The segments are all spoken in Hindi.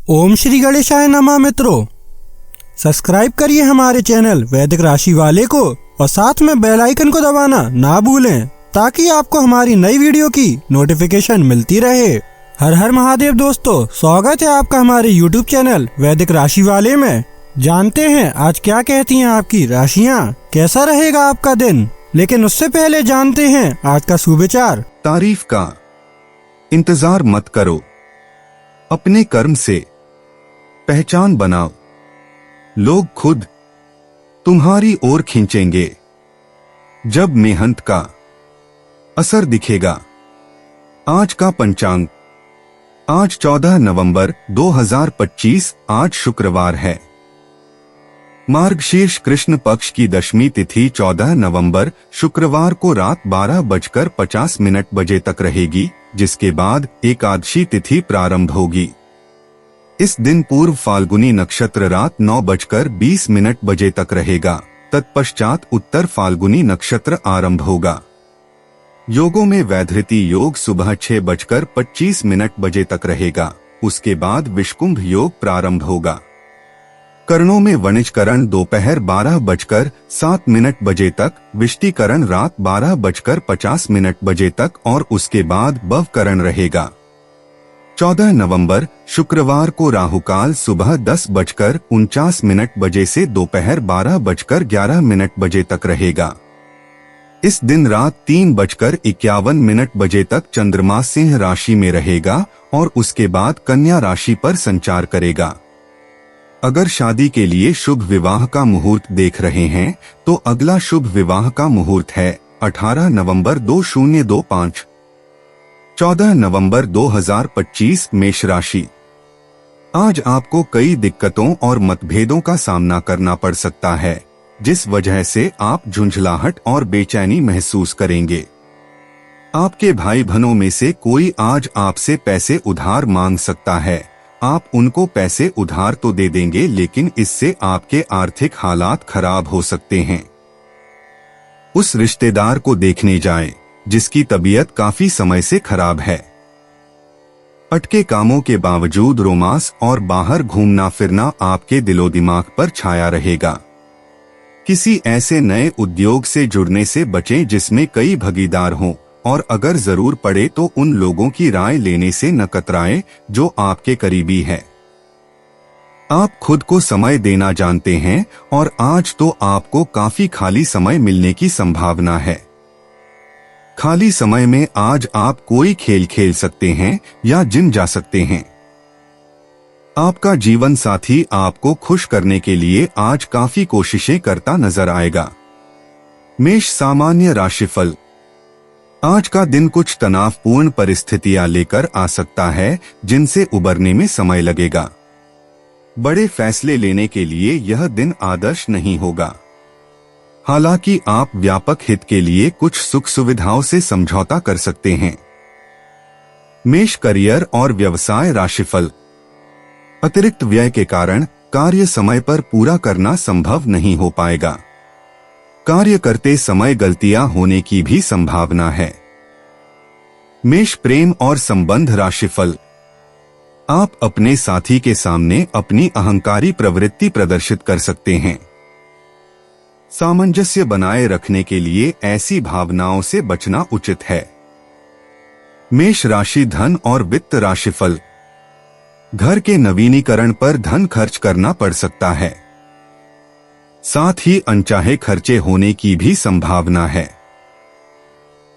ओम श्री गणेशाय नमः। मित्रों, सब्सक्राइब करिए हमारे चैनल वैदिक राशि वाले को और साथ में बेल आइकन को दबाना ना भूलें ताकि आपको हमारी नई वीडियो की नोटिफिकेशन मिलती रहे। हर हर महादेव दोस्तों, स्वागत है आपका हमारे YouTube चैनल वैदिक राशि वाले में। जानते हैं आज क्या कहती हैं आपकी राशियां, कैसा रहेगा आपका दिन। लेकिन उससे पहले जानते हैं आज का सुविचार। तारीफ का इंतजार मत करो, अपने कर्म से पहचान बनाओ। लोग खुद तुम्हारी ओर खींचेंगे जब मेहनत का असर दिखेगा। आज का पंचांग, आज 14 नवंबर 2025, आज शुक्रवार है। मार्गशीर्ष कृष्ण पक्ष की दशमी तिथि 14 नवंबर शुक्रवार को रात 12:50 बजे तक रहेगी, जिसके बाद एकादशी तिथि प्रारंभ होगी। इस दिन पूर्व फाल्गुनी नक्षत्र रात 9:20 बजे तक रहेगा। तत्पश्चात उत्तर फाल्गुनी नक्षत्र आरंभ होगा। योगों में वैधृति योग सुबह 6:25 बजे तक रहेगा। उसके बाद विषकुंभ योग प्रारंभ होगा। करणों में वणिजकरण दोपहर 12:07 बजे तक, विष्टिकरण रात 12:50 बजे तक और उसके बाद भवकरण रहेगा। 14 नवंबर शुक्रवार को राहुकाल सुबह 10:49 बजे से दोपहर 12:11 बजे तक रहेगा। इस दिन रात 3:51 बजे तक चंद्रमा सिंह राशि में रहेगा और उसके बाद कन्या राशि पर संचार करेगा। अगर शादी के लिए शुभ विवाह का मुहूर्त देख रहे हैं तो अगला शुभ विवाह का मुहूर्त है 18 नवंबर 2025। 14 नवंबर 2025 मेष राशि। आज आपको कई दिक्कतों और मतभेदों का सामना करना पड़ सकता है, जिस वजह से आप झुंझलाहट और बेचैनी महसूस करेंगे। आपके भाई बहनों में से कोई आज आपसे पैसे उधार मांग सकता है। आप उनको पैसे उधार तो दे देंगे, लेकिन इससे आपके आर्थिक हालात खराब हो सकते हैं। उस रिश्तेदार को देखने जाएं, जिसकी तबीयत काफी समय से खराब है। अटके कामों के बावजूद रोमांस और बाहर घूमना फिरना आपके दिलो दिमाग पर छाया रहेगा। किसी ऐसे नए उद्योग से जुड़ने से बचें जिसमें कई भागीदार हों, और अगर जरूर पड़े तो उन लोगों की राय लेने से न कतराएं जो आपके करीबी है। आप खुद को समय देना जानते हैं और आज तो आपको काफी खाली समय मिलने की संभावना है। खाली समय में आज आप कोई खेल खेल सकते हैं या जिम जा सकते हैं। आपका जीवन साथी आपको खुश करने के लिए आज काफी कोशिशें करता नजर आएगा। मेष सामान्य राशिफल। आज का दिन कुछ तनावपूर्ण परिस्थितियां लेकर आ सकता है, जिनसे उबरने में समय लगेगा। बड़े फैसले लेने के लिए यह दिन आदर्श नहीं होगा। हालांकि आप व्यापक हित के लिए कुछ सुख सुविधाओं से समझौता कर सकते हैं। मेष करियर और व्यवसाय राशिफल। अतिरिक्त व्यय के कारण कार्य समय पर पूरा करना संभव नहीं हो पाएगा। कार्य करते समय गलतियां होने की भी संभावना है। मेष प्रेम और संबंध राशिफल। आप अपने साथी के सामने अपनी अहंकारी प्रवृत्ति प्रदर्शित कर सकते हैं। सामंजस्य बनाए रखने के लिए ऐसी भावनाओं से बचना उचित है। मेष राशि धन और वित्त राशिफल। घर के नवीनीकरण पर धन खर्च करना पड़ सकता है। साथ ही अनचाहे खर्चे होने की भी संभावना है।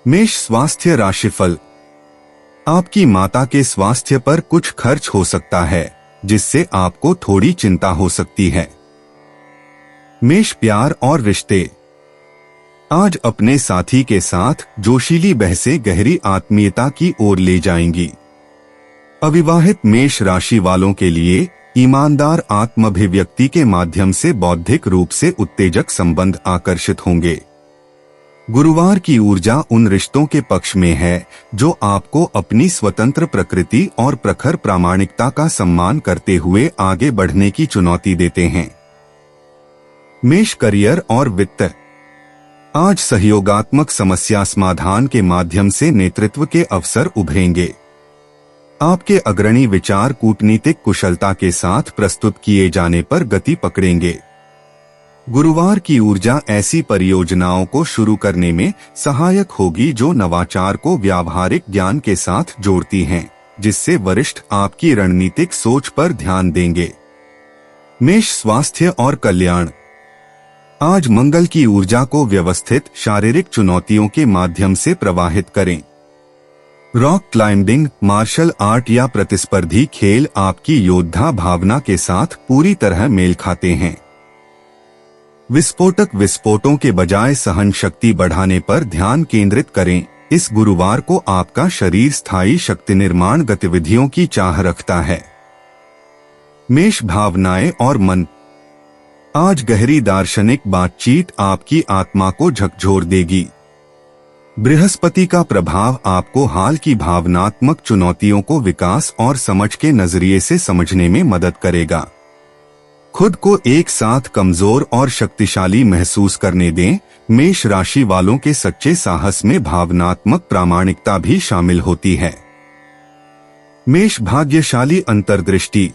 मेष स्वास्थ्य राशिफल। आपकी माता के स्वास्थ्य पर कुछ खर्च हो सकता है, जिससे आपको थोड़ी चिंता हो सकती है। मेष प्यार और रिश्ते। आज अपने साथी के साथ जोशीली बहसें गहरी आत्मीयता की ओर ले जाएंगी। अविवाहित मेष राशि वालों के लिए ईमानदार आत्माभिव्यक्ति के माध्यम से बौद्धिक रूप से उत्तेजक संबंध आकर्षित होंगे। गुरुवार की ऊर्जा उन रिश्तों के पक्ष में है जो आपको अपनी स्वतंत्र प्रकृति और प्रखर प्रामाणिकता का सम्मान करते हुए आगे बढ़ने की चुनौती देते हैं। मेष करियर और वित्त। आज सहयोगात्मक समस्या समाधान के माध्यम से नेतृत्व के अवसर उभरेंगे। आपके अग्रणी विचार कूटनीतिक कुशलता के साथ प्रस्तुत किए जाने पर गति पकड़ेंगे। गुरुवार की ऊर्जा ऐसी परियोजनाओं को शुरू करने में सहायक होगी जो नवाचार को व्यावहारिक ज्ञान के साथ जोड़ती हैं, जिससे वरिष्ठ आपकी रणनीतिक सोच पर ध्यान देंगे। मेष स्वास्थ्य और कल्याण। आज मंगल की ऊर्जा को व्यवस्थित शारीरिक चुनौतियों के माध्यम से प्रवाहित करें। रॉक क्लाइंबिंग, मार्शल आर्ट या प्रतिस्पर्धी खेल आपकी योद्धा भावना के साथ पूरी तरह मेल खाते हैं। विस्फोटक विस्फोटों के बजाय सहन शक्ति बढ़ाने पर ध्यान केंद्रित करें। इस गुरुवार को आपका शरीर स्थायी शक्ति निर्माण गतिविधियों की चाह रखता है। मेष भावनाएं और मन। आज गहरी दार्शनिक बातचीत आपकी आत्मा को झकझोर देगी। बृहस्पति का प्रभाव आपको हाल की भावनात्मक चुनौतियों को विकास और समझ के नजरिए से समझने में मदद करेगा। खुद को एक साथ कमजोर और शक्तिशाली महसूस करने दें। मेष राशि वालों के सच्चे साहस में भावनात्मक प्रामाणिकता भी शामिल होती है। मेष भाग्यशाली अंतर्दृष्टि।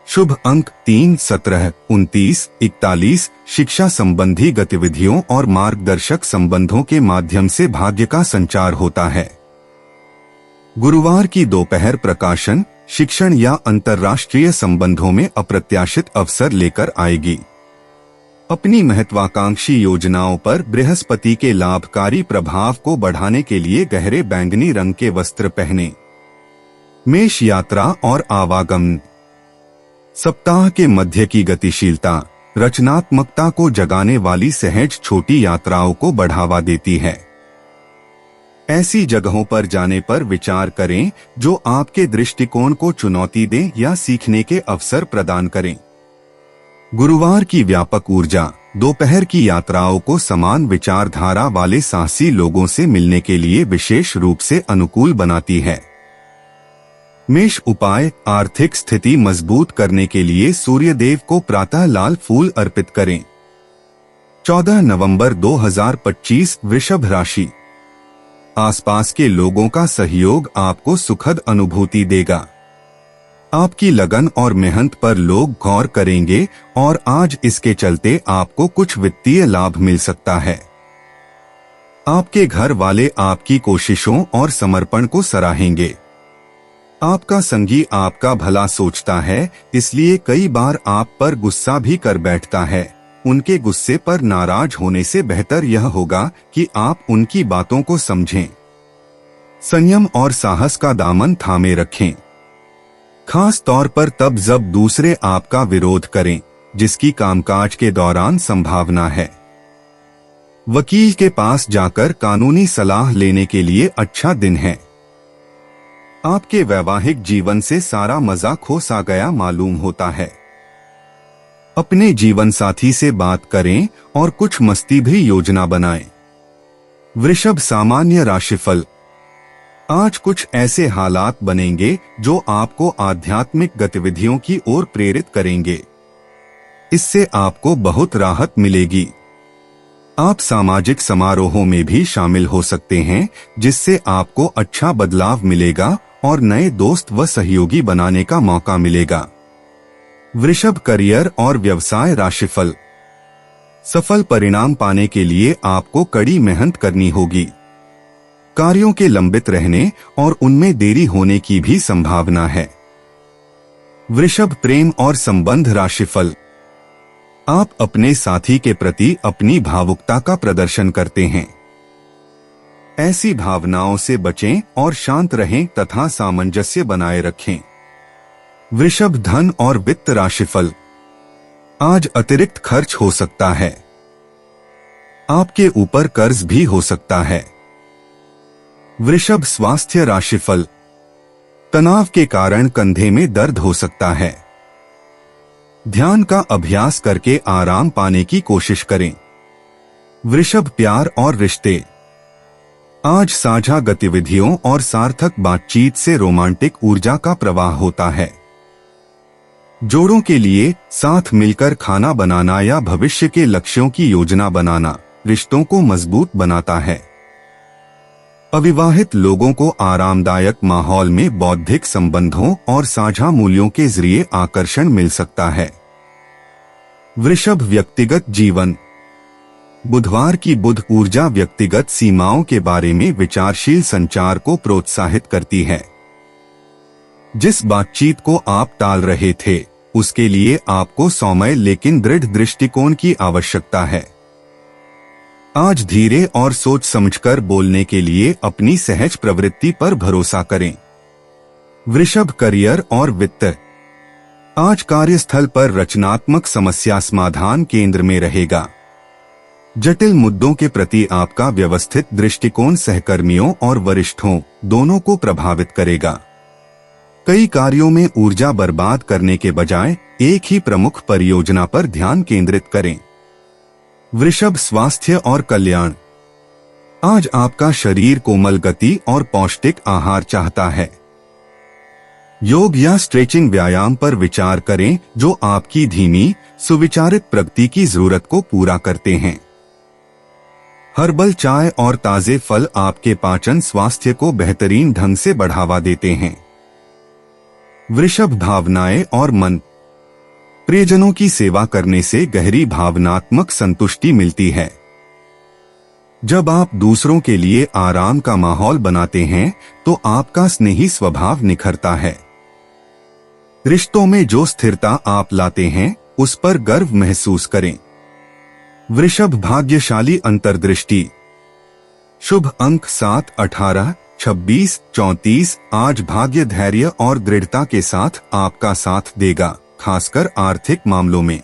शुभ अंक 3, 17, 29, 41। शिक्षा संबंधी गतिविधियों और मार्गदर्शक संबंधों के माध्यम से भाग्य का संचार होता है। गुरुवार की दोपहर प्रकाशन शिक्षण या अंतर्राष्ट्रीय संबंधों में अप्रत्याशित अवसर लेकर आएगी। अपनी महत्वाकांक्षी योजनाओं पर बृहस्पति के लाभकारी प्रभाव को बढ़ाने के लिए गहरे बैंगनी रंग के वस्त्र पहनें। मेष यात्रा और आवागमन। सप्ताह के मध्य की गतिशीलता रचनात्मकता को जगाने वाली सहज छोटी यात्राओं को बढ़ावा देती है। ऐसी जगहों पर जाने पर विचार करें जो आपके दृष्टिकोण को चुनौती दें या सीखने के अवसर प्रदान करें। गुरुवार की व्यापक ऊर्जा दोपहर की यात्राओं को समान विचारधारा वाले साहसी लोगों से मिलने के लिए विशेष रूप से अनुकूल बनाती है। मेष उपाय। आर्थिक स्थिति मजबूत करने के लिए सूर्यदेव को प्रातः लाल फूल अर्पित करें। 14 नवंबर 2025 वृषभ राशि। आसपास के लोगों का सहयोग आपको सुखद अनुभूति देगा। आपकी लगन और मेहनत पर लोग गौर करेंगे और आज इसके चलते आपको कुछ वित्तीय लाभ मिल सकता है। आपके घर वाले आपकी कोशिशों और समर्पण को सराहेंगे। आपका संगी आपका भला सोचता है, इसलिए कई बार आप पर गुस्सा भी कर बैठता है। उनके गुस्से पर नाराज होने से बेहतर यह होगा कि आप उनकी बातों को समझें। संयम और साहस का दामन थामे रखें, खास तौर पर तब जब दूसरे आपका विरोध करें, जिसकी कामकाज के दौरान संभावना है। वकील के पास जाकर कानूनी सलाह लेने के लिए अच्छा दिन है। आपके वैवाहिक जीवन से सारा मजा खो सा गया मालूम होता है। अपने जीवन साथी से बात करें और कुछ मस्ती भी योजना बनाएं। वृषभ सामान्य राशिफल। आज कुछ ऐसे हालात बनेंगे जो आपको आध्यात्मिक गतिविधियों की ओर प्रेरित करेंगे। इससे आपको बहुत राहत मिलेगी। आप सामाजिक समारोहों में भी शामिल हो सकते हैं, जिससे आपको अच्छा बदलाव मिलेगा और नए दोस्त व सहयोगी बनाने का मौका मिलेगा। वृषभ करियर और व्यवसाय राशिफल। सफल परिणाम पाने के लिए आपको कड़ी मेहनत करनी होगी। कार्यों के लंबित रहने और उनमें देरी होने की भी संभावना है। वृषभ प्रेम और संबंध राशिफल। आप अपने साथी के प्रति अपनी भावुकता का प्रदर्शन करते हैं। ऐसी भावनाओं से बचें और शांत रहें तथा सामंजस्य बनाए रखें। वृषभ धन और वित्त राशिफल। आज अतिरिक्त खर्च हो सकता है। आपके ऊपर कर्ज भी हो सकता है। वृषभ स्वास्थ्य राशिफल। तनाव के कारण कंधे में दर्द हो सकता है। ध्यान का अभ्यास करके आराम पाने की कोशिश करें। वृषभ प्यार और रिश्ते। आज साझा गतिविधियों और सार्थक बातचीत से रोमांटिक ऊर्जा का प्रवाह होता है। जोड़ों के लिए साथ मिलकर खाना बनाना या भविष्य के लक्ष्यों की योजना बनाना रिश्तों को मजबूत बनाता है। अविवाहित लोगों को आरामदायक माहौल में बौद्धिक संबंधों और साझा मूल्यों के जरिए आकर्षण मिल सकता है। वृषभ व्यक्तिगत जीवन। बुधवार की बुध ऊर्जा व्यक्तिगत सीमाओं के बारे में विचारशील संचार को प्रोत्साहित करती है। जिस बातचीत को आप टाल रहे थे उसके लिए आपको सौम्य लेकिन दृढ़ दृष्टिकोण की आवश्यकता है। आज धीरे और सोच समझकर बोलने के लिए अपनी सहज प्रवृत्ति पर भरोसा करें। वृषभ करियर और वित्त। आज कार्यस्थल पर रचनात्मक समस्या समाधान केंद्र में रहेगा। जटिल मुद्दों के प्रति आपका व्यवस्थित दृष्टिकोण सहकर्मियों और वरिष्ठों दोनों को प्रभावित करेगा। कई कार्यों में ऊर्जा बर्बाद करने के बजाय एक ही प्रमुख परियोजना पर ध्यान केंद्रित करें। वृषभ स्वास्थ्य और कल्याण। आज आपका शरीर कोमल गति और पौष्टिक आहार चाहता है। योग या स्ट्रेचिंग व्यायाम पर विचार करें जो आपकी धीमी सुविचारित प्रगति की जरूरत को पूरा करते हैं। हर्बल चाय और ताजे फल आपके पाचन स्वास्थ्य को बेहतरीन ढंग से बढ़ावा देते हैं। वृषभ भावनाएं और मन। प्रियजनों की सेवा करने से गहरी भावनात्मक संतुष्टि मिलती है। जब आप दूसरों के लिए आराम का माहौल बनाते हैं तो आपका स्नेही स्वभाव निखरता है। रिश्तों में जो स्थिरता आप लाते हैं उस पर गर्व महसूस करें। वृषभ भाग्यशाली अंतर्दृष्टि। शुभ अंक 7, 18, 26, 34। आज भाग्य धैर्य और दृढ़ता के साथ आपका साथ देगा, खासकर आर्थिक मामलों में।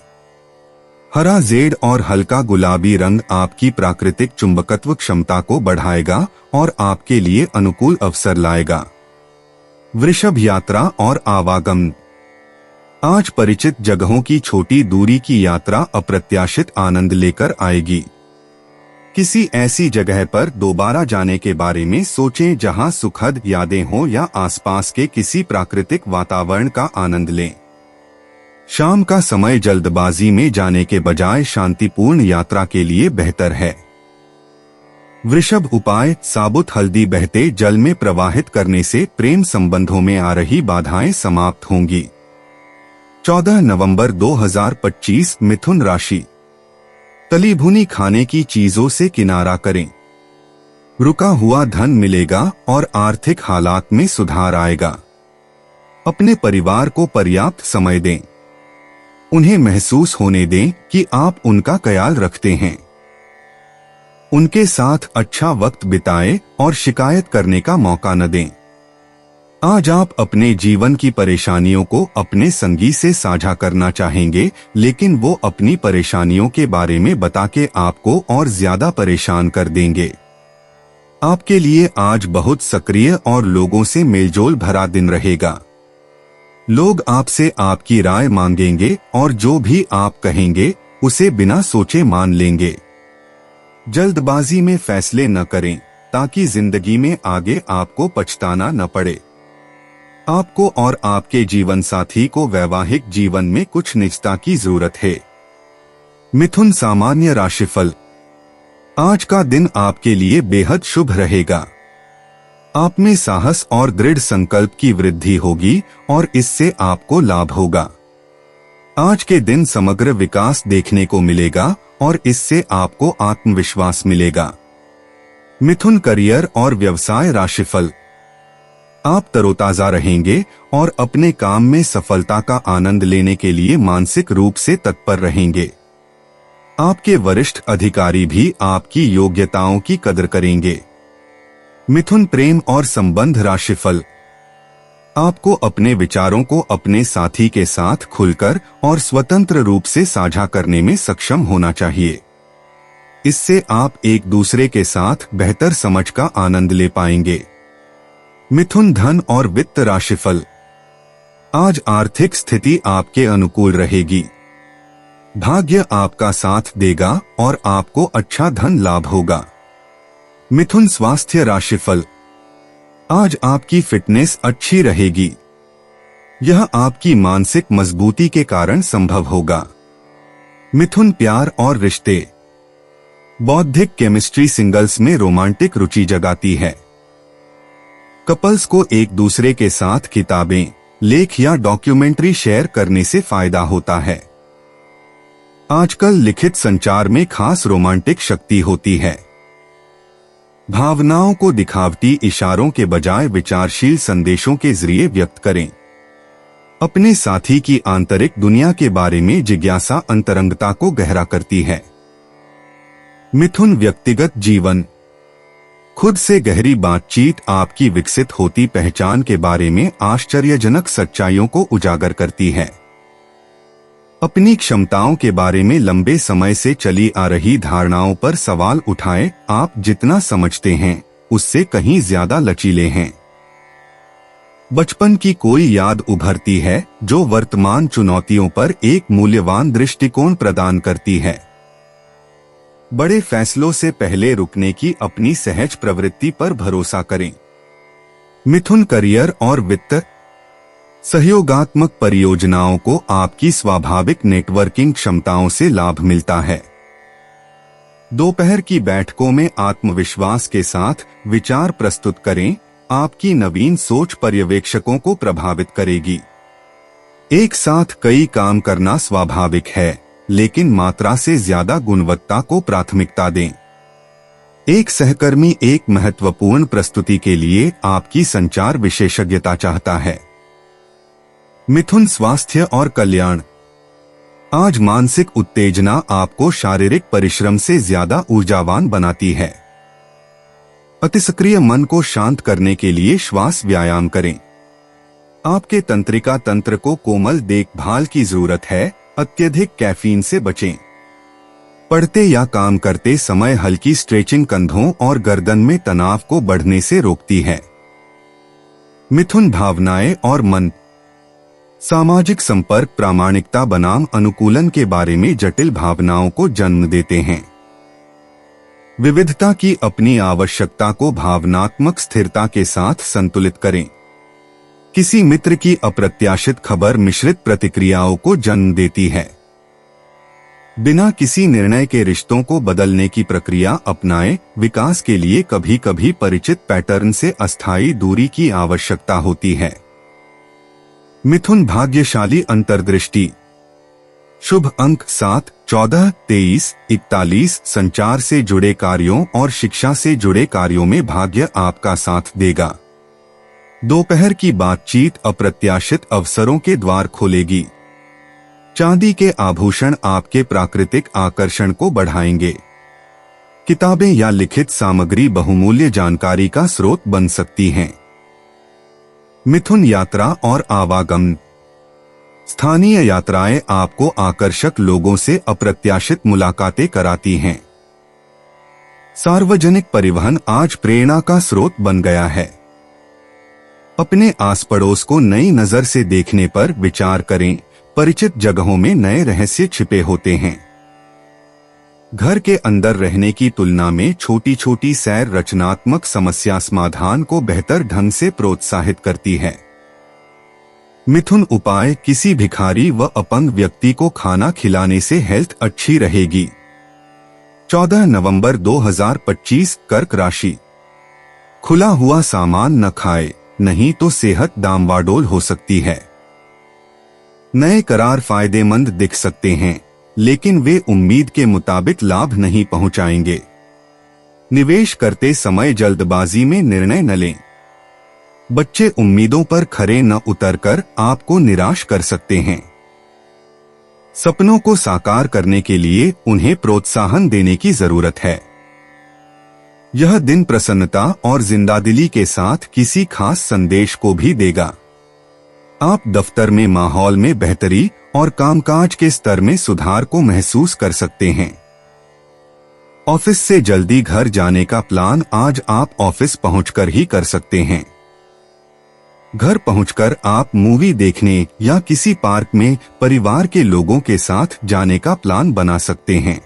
हरा जेड और हल्का गुलाबी रंग आपकी प्राकृतिक चुंबकत्व क्षमता को बढ़ाएगा और आपके लिए अनुकूल अवसर लाएगा। वृषभ यात्रा और आवागमन। आज परिचित जगहों की छोटी दूरी की यात्रा अप्रत्याशित आनंद लेकर आएगी। किसी ऐसी जगह पर दोबारा जाने के बारे में सोचें जहां सुखद यादें हों या आसपास के किसी प्राकृतिक वातावरण का आनंद लें। शाम का समय जल्दबाजी में जाने के बजाय शांतिपूर्ण यात्रा के लिए बेहतर है। वृषभ उपाय। साबुत हल्दी बहते जल में प्रवाहित करने से प्रेम संबंधों में आ रही बाधाएं समाप्त होंगी। 14 नवंबर 2025। मिथुन राशि। तली भुनी खाने की चीजों से किनारा करें। रुका हुआ धन मिलेगा और आर्थिक हालात में सुधार आएगा। अपने परिवार को पर्याप्त समय दें। उन्हें महसूस होने दें कि आप उनका ख्याल रखते हैं। उनके साथ अच्छा वक्त बिताएं और शिकायत करने का मौका न दें। आज आप अपने जीवन की परेशानियों को अपने संगी से साझा करना चाहेंगे, लेकिन वो अपनी परेशानियों के बारे में बता के आपको और ज्यादा परेशान कर देंगे। आपके लिए आज बहुत सक्रिय और लोगों से मेलजोल भरा दिन रहेगा। लोग आपसे आपकी राय मांगेंगे और जो भी आप कहेंगे उसे बिना सोचे मान लेंगे। जल्दबाजी में फैसले न करें ताकि जिंदगी में आगे आपको पछताना न पड़े। आपको और आपके जीवन साथी को वैवाहिक जीवन में कुछ निजता की जरूरत है। मिथुन सामान्य राशिफल। आज का दिन आपके लिए बेहद शुभ रहेगा। आप में साहस और दृढ़ संकल्प की वृद्धि होगी और इससे आपको लाभ होगा। आज के दिन समग्र विकास देखने को मिलेगा और इससे आपको आत्मविश्वास मिलेगा। मिथुन करियर और व्यवसाय राशिफल। आप तरोताजा रहेंगे और अपने काम में सफलता का आनंद लेने के लिए मानसिक रूप से तत्पर रहेंगे। आपके वरिष्ठ अधिकारी भी आपकी योग्यताओं की कदर करेंगे। मिथुन प्रेम और संबंध राशिफल। आपको अपने विचारों को अपने साथी के साथ खुलकर और स्वतंत्र रूप से साझा करने में सक्षम होना चाहिए। इससे आप एक दूसरे के साथ बेहतर समझ का आनंद ले पाएंगे। मिथुन धन और वित्त राशिफल। आज आर्थिक स्थिति आपके अनुकूल रहेगी। भाग्य आपका साथ देगा और आपको अच्छा धन लाभ होगा। मिथुन स्वास्थ्य राशिफल। आज आपकी फिटनेस अच्छी रहेगी। यह आपकी मानसिक मजबूती के कारण संभव होगा। मिथुन प्यार और रिश्ते। बौद्धिक केमिस्ट्री सिंगल्स में रोमांटिक रुचि जगाती है। कपल्स को एक दूसरे के साथ किताबें, लेख या डॉक्यूमेंट्री शेयर करने से फायदा होता है। आजकल लिखित संचार में खास रोमांटिक शक्ति होती है। भावनाओं को दिखावटी इशारों के बजाय विचारशील संदेशों के जरिए व्यक्त करें। अपने साथी की आंतरिक दुनिया के बारे में जिज्ञासा अंतरंगता को गहरा करती है। मिथुन व्यक्तिगत जीवन। खुद से गहरी बातचीत आपकी विकसित होती पहचान के बारे में आश्चर्यजनक सच्चाइयों को उजागर करती है। अपनी क्षमताओं के बारे में लंबे समय से चली आ रही धारणाओं पर सवाल उठाएं। आप जितना समझते हैं उससे कहीं ज्यादा लचीले हैं। बचपन की कोई याद उभरती है जो वर्तमान चुनौतियों पर एक मूल्यवान दृष्टिकोण प्रदान करती है। बड़े फैसलों से पहले रुकने की अपनी सहज प्रवृत्ति पर भरोसा करें। मिथुन करियर और वित्त। सहयोगात्मक परियोजनाओं को आपकी स्वाभाविक नेटवर्किंग क्षमताओं से लाभ मिलता है। दोपहर की बैठकों में आत्मविश्वास के साथ विचार प्रस्तुत करें। आपकी नवीन सोच पर्यवेक्षकों को प्रभावित करेगी। एक साथ कई काम करना स्वाभाविक है, लेकिन मात्रा से ज्यादा गुणवत्ता को प्राथमिकता दें। एक सहकर्मी एक महत्वपूर्ण प्रस्तुति के लिए आपकी संचार विशेषज्ञता चाहता है। मिथुन स्वास्थ्य और कल्याण। आज मानसिक उत्तेजना आपको शारीरिक परिश्रम से ज्यादा ऊर्जावान बनाती है। अतिसक्रिय मन को शांत करने के लिए श्वास व्यायाम करें। आपके तंत्रिका तंत्र को कोमल देखभाल की जरूरत है। अत्यधिक कैफीन से बचें। पढ़ते या काम करते समय हल्की स्ट्रेचिंग कंधों और गर्दन में तनाव को बढ़ने से रोकती है। मिथुन भावनाएं और मन। सामाजिक संपर्क प्रामाणिकता बनाम अनुकूलन के बारे में जटिल भावनाओं को जन्म देते हैं। विविधता की अपनी आवश्यकता को भावनात्मक स्थिरता के साथ संतुलित करें। किसी मित्र की अप्रत्याशित खबर मिश्रित प्रतिक्रियाओं को जन्म देती है। बिना किसी निर्णय के रिश्तों को बदलने की प्रक्रिया अपनाएं। विकास के लिए कभी कभी परिचित पैटर्न से अस्थायी दूरी की आवश्यकता होती है। मिथुन भाग्यशाली अंतर्दृष्टि। शुभ अंक 7, 14, 23, 41। संचार से जुड़े कार्यों और शिक्षा से जुड़े कार्यों में भाग्य आपका साथ देगा। दोपहर की बातचीत अप्रत्याशित अवसरों के द्वार खोलेगी। चांदी के आभूषण आपके प्राकृतिक आकर्षण को बढ़ाएंगे। किताबें या लिखित सामग्री बहुमूल्य जानकारी का स्रोत बन सकती हैं। मिथुन यात्रा और आवागमन। स्थानीय यात्राएं आपको आकर्षक लोगों से अप्रत्याशित मुलाकातें कराती हैं। सार्वजनिक परिवहन आज प्रेरणा का स्रोत बन गया है। अपने आस पड़ोस को नई नजर से देखने पर विचार करें। परिचित जगहों में नए रहस्य छिपे होते हैं। घर के अंदर रहने की तुलना में छोटी छोटी सैर रचनात्मक समस्या समाधान को बेहतर ढंग से प्रोत्साहित करती है। मिथुन उपाय। किसी भिखारी व अपंग व्यक्ति को खाना खिलाने से हेल्थ अच्छी रहेगी। 14 नवंबर 2025। कर्क राशि। खुला हुआ सामान न खाए, नहीं तो सेहत डामाडोल हो सकती है। नए करार फायदेमंद दिख सकते हैं, लेकिन वे उम्मीद के मुताबिक लाभ नहीं पहुंचाएंगे। निवेश करते समय जल्दबाजी में निर्णय न लें। बच्चे उम्मीदों पर खरे न उतरकर आपको निराश कर सकते हैं। सपनों को साकार करने के लिए उन्हें प्रोत्साहन देने की जरूरत है। यह दिन प्रसन्नता और जिंदादिली के साथ किसी खास संदेश को भी देगा। आप दफ्तर में माहौल में बेहतरी और कामकाज के स्तर में सुधार को महसूस कर सकते हैं। ऑफिस से जल्दी घर जाने का प्लान आज आप ऑफिस पहुंचकर ही कर सकते हैं। घर पहुंचकर आप मूवी देखने या किसी पार्क में परिवार के लोगों के साथ जाने का प्लान बना सकते हैं।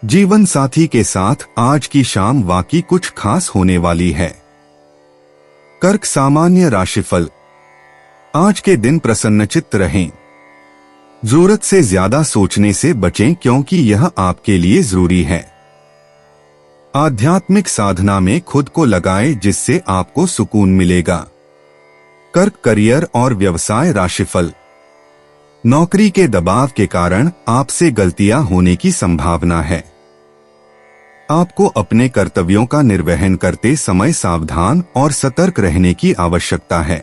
जीवन साथी के साथ आज की शाम वाकई कुछ खास होने वाली है। कर्क सामान्य राशिफल। आज के दिन प्रसन्नचित्त रहें। जरूरत से ज्यादा सोचने से बचें क्योंकि यह आपके लिए जरूरी है। आध्यात्मिक साधना में खुद को लगाए जिससे आपको सुकून मिलेगा। कर्क करियर और व्यवसाय राशिफल। नौकरी के दबाव के कारण आपसे गलतियां होने की संभावना है। आपको अपने कर्तव्यों का निर्वहन करते समय सावधान और सतर्क रहने की आवश्यकता है।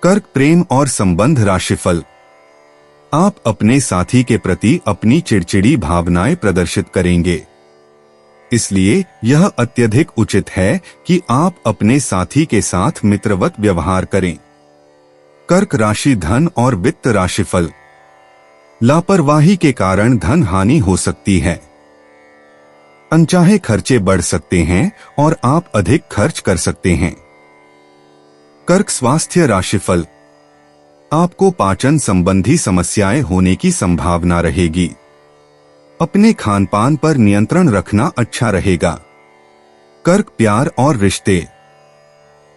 कर्क प्रेम और संबंध राशिफल। आप अपने साथी के प्रति अपनी चिड़चिड़ी भावनाएं प्रदर्शित करेंगे, इसलिए यह अत्यधिक उचित है कि आप अपने साथी के साथ मित्रवत व्यवहार करें। कर्क राशि धन और वित्त राशिफल। लापरवाही के कारण धन हानि हो सकती है। अनचाहे खर्चे बढ़ सकते हैं और आप अधिक खर्च कर सकते हैं। कर्क स्वास्थ्य राशिफल। आपको पाचन संबंधी समस्याएं होने की संभावना रहेगी। अपने खानपान पर नियंत्रण रखना अच्छा रहेगा। कर्क प्यार और रिश्ते।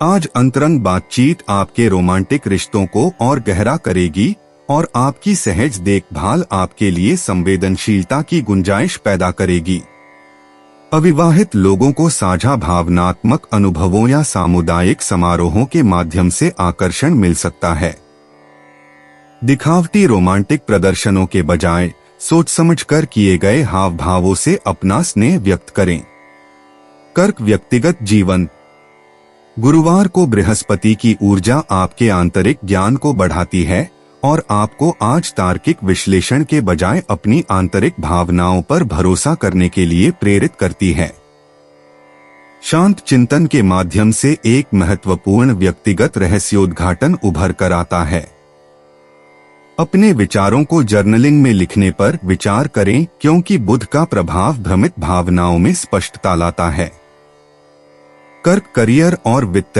आज अंतरंग बातचीत आपके रोमांटिक रिश्तों को और गहरा करेगी और आपकी सहज देखभाल आपके लिए संवेदनशीलता की गुंजाइश पैदा करेगी। अविवाहित लोगों को साझा भावनात्मक अनुभवों या सामुदायिक समारोहों के माध्यम से आकर्षण मिल सकता है। दिखावटी रोमांटिक प्रदर्शनों के बजाय सोच समझकर किए गए हाव भावों से अपना स्नेह व्यक्त करें। कर्क व्यक्तिगत जीवन। गुरुवार को बृहस्पति की ऊर्जा आपके आंतरिक ज्ञान को बढ़ाती है और आपको आज तार्किक विश्लेषण के बजाय अपनी आंतरिक भावनाओं पर भरोसा करने के लिए प्रेरित करती है। शांत चिंतन के माध्यम से एक महत्वपूर्ण व्यक्तिगत रहस्योद्घाटन उभर कर आता है। अपने विचारों को जर्नलिंग में लिखने पर विचार करें, क्योंकि बुध का प्रभाव भ्रमित भावनाओं में स्पष्टता लाता है। कर्क करियर और वित्त।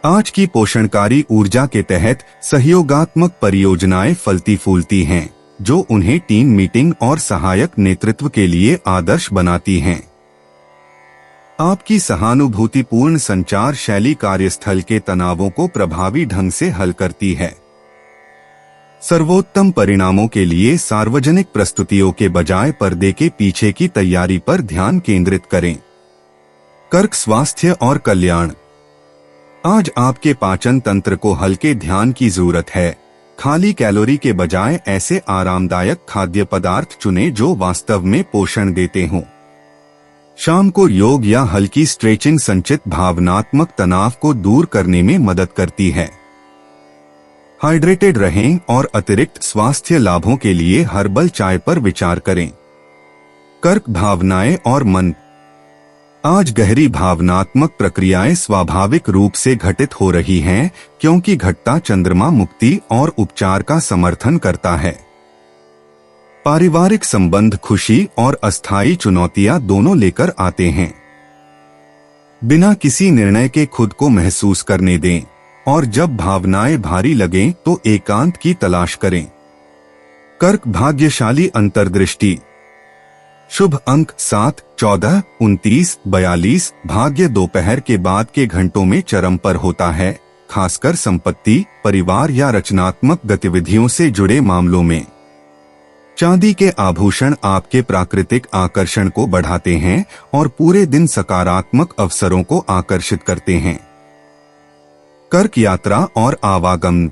आज की पोषणकारी ऊर्जा के तहत सहयोगात्मक परियोजनाएं फलती फूलती हैं, जो उन्हें टीम मीटिंग और सहायक नेतृत्व के लिए आदर्श बनाती हैं। आपकी सहानुभूतिपूर्ण संचार शैली कार्यस्थल के तनावों को प्रभावी ढंग से हल करती है। सर्वोत्तम परिणामों के लिए सार्वजनिक प्रस्तुतियों के बजाय पर्दे के पीछे की तैयारी पर ध्यान केंद्रित करें। कर्क स्वास्थ्य और कल्याण। आज आपके पाचन तंत्र को हल्के ध्यान की जरूरत है। खाली कैलोरी के बजाय ऐसे आरामदायक खाद्य पदार्थ चुनें जो वास्तव में पोषण देते हों। शाम को योग या हल्की स्ट्रेचिंग संचित भावनात्मक तनाव को दूर करने में मदद करती है। हाइड्रेटेड रहें और अतिरिक्त स्वास्थ्य लाभों के लिए हर्बल चाय पर विचार करें। कर्क भावनाएं और मन। आज गहरी भावनात्मक प्रक्रियाएं स्वाभाविक रूप से घटित हो रही हैं, क्योंकि घटता चंद्रमा मुक्ति और उपचार का समर्थन करता है। पारिवारिक संबंध खुशी और अस्थायी चुनौतियां दोनों लेकर आते हैं। बिना किसी निर्णय के खुद को महसूस करने दें और जब भावनाएं भारी लगें तो एकांत की तलाश करें। कर्क भाग्यशाली अंतर्दृष्टि। शुभ अंक 7, 14, 29, 42। भाग्य दोपहर के बाद के घंटों में चरम पर होता है, खासकर संपत्ति, परिवार या रचनात्मक गतिविधियों से जुड़े मामलों में। चांदी के आभूषण आपके प्राकृतिक आकर्षण को बढ़ाते हैं और पूरे दिन सकारात्मक अवसरों को आकर्षित करते हैं। कर्क यात्रा और आवागमन।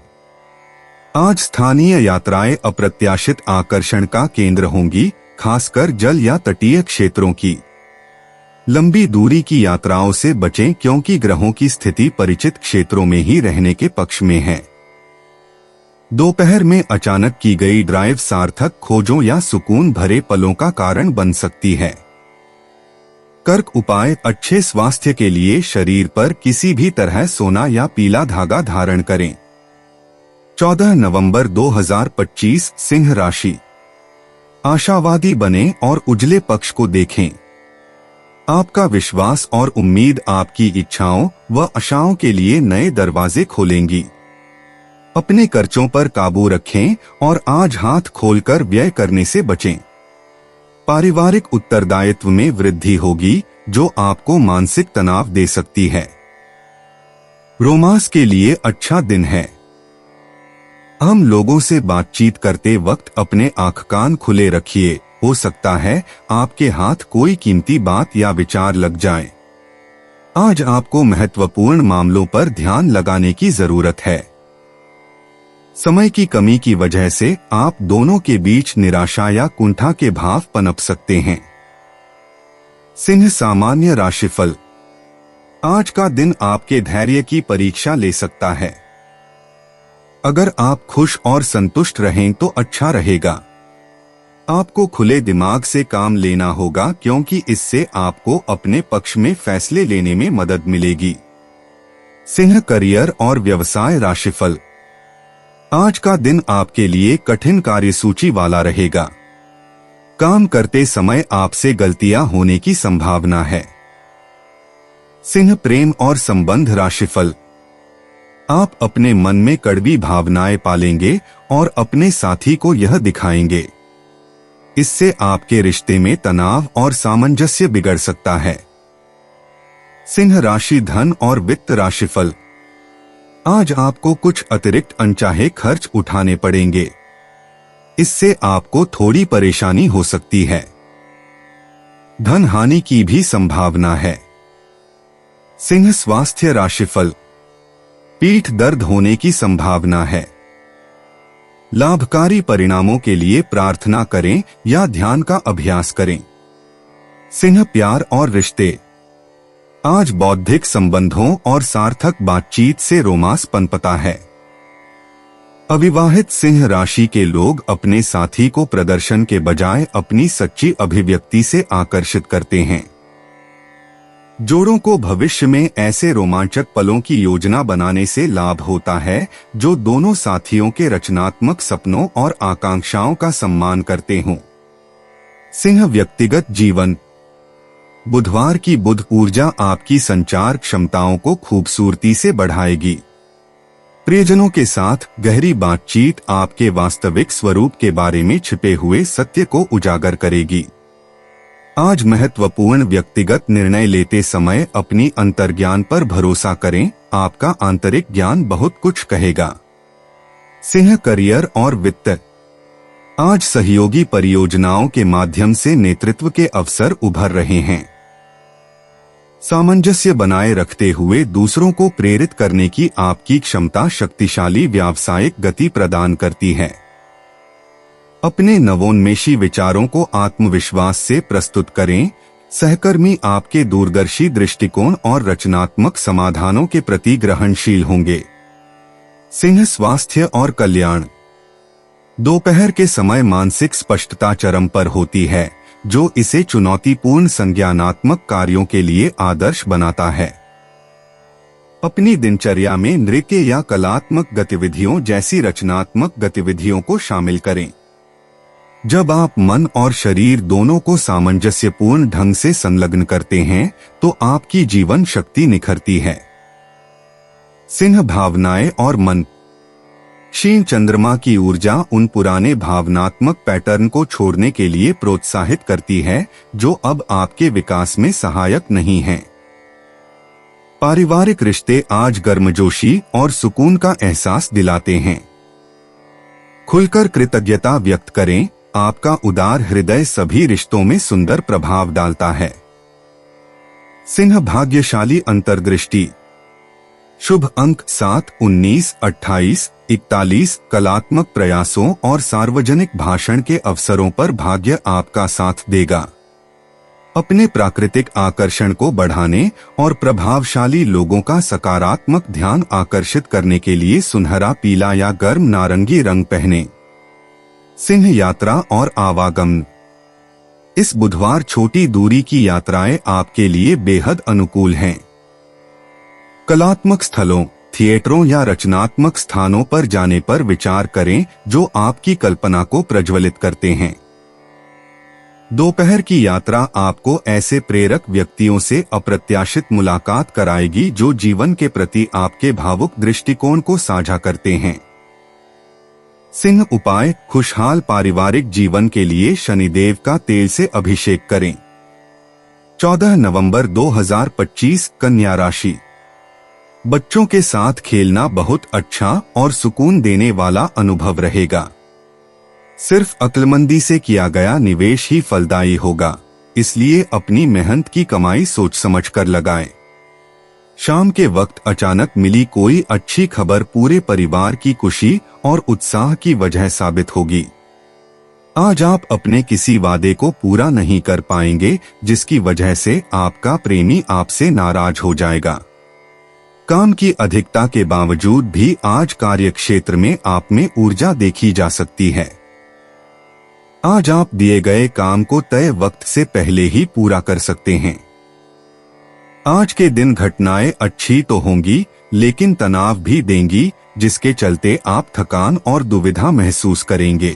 आज स्थानीय यात्राएं अप्रत्याशित आकर्षण का केंद्र होंगी, खासकर जल या तटीय क्षेत्रों की। लंबी दूरी की यात्राओं से बचें, क्योंकि ग्रहों की स्थिति परिचित क्षेत्रों में ही रहने के पक्ष में है। दोपहर में अचानक की गई ड्राइव सार्थक खोजों या सुकून भरे पलों का कारण बन सकती है। कर्क उपाय। अच्छे स्वास्थ्य के लिए शरीर पर किसी भी तरह सोना या पीला धागा धारण करें। 14 नवंबर 2025 सिंह राशि। आशावादी बने और उजले पक्ष को देखें। आपका विश्वास और उम्मीद आपकी इच्छाओं व आशाओं के लिए नए दरवाजे खोलेंगी। अपने खर्चों पर काबू रखें और आज हाथ खोलकर व्यय करने से बचें। पारिवारिक उत्तरदायित्व में वृद्धि होगी, जो आपको मानसिक तनाव दे सकती है। रोमांस के लिए अच्छा दिन है। हम लोगों से बातचीत करते वक्त अपने आंख कान खुले रखिए हो सकता है आपके हाथ कोई कीमती बात या विचार लग जाए। आज आपको महत्वपूर्ण मामलों पर ध्यान लगाने की जरूरत है। समय की कमी की वजह से आप दोनों के बीच निराशा या कुंठा के भाव पनप सकते हैं। सिंह सामान्य राशिफल। आज का दिन आपके धैर्य की परीक्षा ले सकता है। अगर आप खुश और संतुष्ट रहें तो अच्छा रहेगा। आपको खुले दिमाग से काम लेना होगा क्योंकि इससे आपको अपने पक्ष में फैसले लेने में मदद मिलेगी। सिंह करियर और व्यवसाय राशिफल। आज का दिन आपके लिए कठिन कार्यसूची वाला रहेगा। काम करते समय आपसे गलतियां होने की संभावना है। सिंह प्रेम और संबंध राशिफल। आप अपने मन में कड़वी भावनाएं पालेंगे और अपने साथी को यह दिखाएंगे। इससे आपके रिश्ते में तनाव और सामंजस्य बिगड़ सकता है। सिंह राशि धन और वित्त राशिफल। आज आपको कुछ अतिरिक्त अनचाहे खर्च उठाने पड़ेंगे। इससे आपको थोड़ी परेशानी हो सकती है। धन हानि की भी संभावना है। सिंह स्वास्थ्य राशिफल। पीठ दर्द होने की संभावना है। लाभकारी परिणामों के लिए प्रार्थना करें या ध्यान का अभ्यास करें। सिंह प्यार और रिश्ते। आज बौद्धिक संबंधों और सार्थक बातचीत से रोमांस पनपता है। अविवाहित सिंह राशि के लोग अपने साथी को प्रदर्शन के बजाय अपनी सच्ची अभिव्यक्ति से आकर्षित करते हैं। जोड़ों को भविष्य में ऐसे रोमांचक पलों की योजना बनाने से लाभ होता है जो दोनों साथियों के रचनात्मक सपनों और आकांक्षाओं का सम्मान करते हों। सिंह व्यक्तिगत जीवन। बुधवार की बुध ऊर्जा आपकी संचार क्षमताओं को खूबसूरती से बढ़ाएगी। प्रियजनों के साथ गहरी बातचीत आपके वास्तविक स्वरूप के बारे में छिपे हुए सत्य को उजागर करेगी। आज महत्वपूर्ण व्यक्तिगत निर्णय लेते समय अपनी अंतर्ज्ञान पर भरोसा करें, आपका आंतरिक ज्ञान बहुत कुछ कहेगा। सिंह करियर और वित्त। आज सहयोगी परियोजनाओं के माध्यम से नेतृत्व के अवसर उभर रहे हैं। सामंजस्य बनाए रखते हुए दूसरों को प्रेरित करने की आपकी क्षमता शक्तिशाली व्यावसायिक गति प्रदान करती है। अपने नवोन्मेषी विचारों को आत्मविश्वास से प्रस्तुत करें। सहकर्मी आपके दूरदर्शी दृष्टिकोण और रचनात्मक समाधानों के प्रति ग्रहणशील होंगे। सिंह स्वास्थ्य और कल्याण। दोपहर के समय मानसिक स्पष्टता चरम पर होती है, जो इसे चुनौतीपूर्ण संज्ञानात्मक कार्यों के लिए आदर्श बनाता है। अपनी दिनचर्या में नृत्य या कलात्मक गतिविधियों जैसी रचनात्मक गतिविधियों को शामिल करें। जब आप मन और शरीर दोनों को सामंजस्यपूर्ण ढंग से संलग्न करते हैं तो आपकी जीवन शक्ति निखरती है। सिंह भावनाएं और मन। क्षीण चंद्रमा की ऊर्जा उन पुराने भावनात्मक पैटर्न को छोड़ने के लिए प्रोत्साहित करती है जो अब आपके विकास में सहायक नहीं हैं। पारिवारिक रिश्ते आज गर्मजोशी और सुकून का एहसास दिलाते हैं। खुलकर कृतज्ञता व्यक्त करें, आपका उदार हृदय सभी रिश्तों में सुंदर प्रभाव डालता है। सिंह भाग्यशाली अंतर्दृष्टि। शुभ अंक 7, 19, 28, 41। कलात्मक प्रयासों और सार्वजनिक भाषण के अवसरों पर भाग्य आपका साथ देगा। अपने प्राकृतिक आकर्षण को बढ़ाने और प्रभावशाली लोगों का सकारात्मक ध्यान आकर्षित करने के लिए सुनहरा पीला या गर्म नारंगी रंग पहनें। सिंह यात्रा और आवागमन। इस बुधवार छोटी दूरी की यात्राएं आपके लिए बेहद अनुकूल हैं। कलात्मक स्थलों, थिएटरों या रचनात्मक स्थानों पर जाने पर विचार करें जो आपकी कल्पना को प्रज्वलित करते हैं। दोपहर की यात्रा आपको ऐसे प्रेरक व्यक्तियों से अप्रत्याशित मुलाकात कराएगी जो जीवन के प्रति आपके भावुक दृष्टिकोण को साझा करते हैं। सिंह उपाय। खुशहाल पारिवारिक जीवन के लिए शनिदेव का तेल से अभिषेक करें। 14 नवंबर 2025। कन्या राशि। बच्चों के साथ खेलना बहुत अच्छा और सुकून देने वाला अनुभव रहेगा। सिर्फ अक्लमंदी से किया गया निवेश ही फलदायी होगा, इसलिए अपनी मेहनत की कमाई सोच समझ कर लगाएं। शाम के वक्त अचानक मिली कोई अच्छी खबर पूरे परिवार की खुशी और उत्साह की वजह साबित होगी। आज आप अपने किसी वादे को पूरा नहीं कर पाएंगे, जिसकी वजह से आपका प्रेमी आपसे नाराज हो जाएगा। काम की अधिकता के बावजूद भी आज कार्यक्षेत्र में आप में ऊर्जा देखी जा सकती है। आज आप दिए गए काम को तय वक्त से पहले ही पूरा कर सकते हैं। आज के दिन घटनाएं अच्छी तो होंगी, लेकिन तनाव भी देंगी, जिसके चलते आप थकान और दुविधा महसूस करेंगे।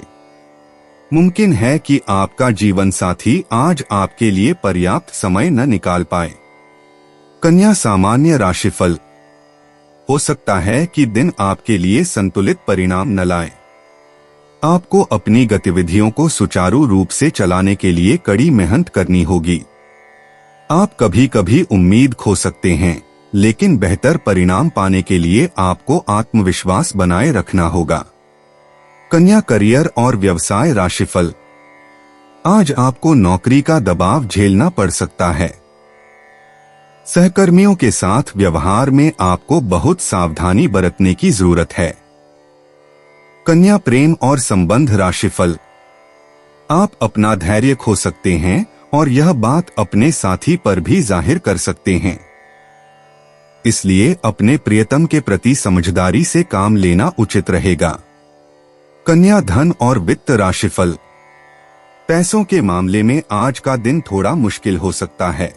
मुमकिन है कि आपका जीवन साथी आज आपके लिए पर्याप्त समय न निकाल पाए। कन्या सामान्य राशिफल। हो सकता है कि दिन आपके लिए संतुलित परिणाम न लाए। आपको अपनी गतिविधियों को सुचारू रूप से चलाने के लिए कड़ी मेहनत करनी होगी। आप कभी कभी उम्मीद खो सकते हैं, लेकिन बेहतर परिणाम पाने के लिए आपको आत्मविश्वास बनाए रखना होगा। कन्या करियर और व्यवसाय राशिफल। आज आपको नौकरी का दबाव झेलना पड़ सकता है। सहकर्मियों के साथ व्यवहार में आपको बहुत सावधानी बरतने की जरूरत है। कन्या प्रेम और संबंध राशिफल। आप अपना धैर्य खो सकते हैं और यह बात अपने साथी पर भी जाहिर कर सकते हैं। इसलिए अपने प्रियतम के प्रति समझदारी से काम लेना उचित रहेगा। कन्या धन और वित्त राशिफल। पैसों के मामले में आज का दिन थोड़ा मुश्किल हो सकता है।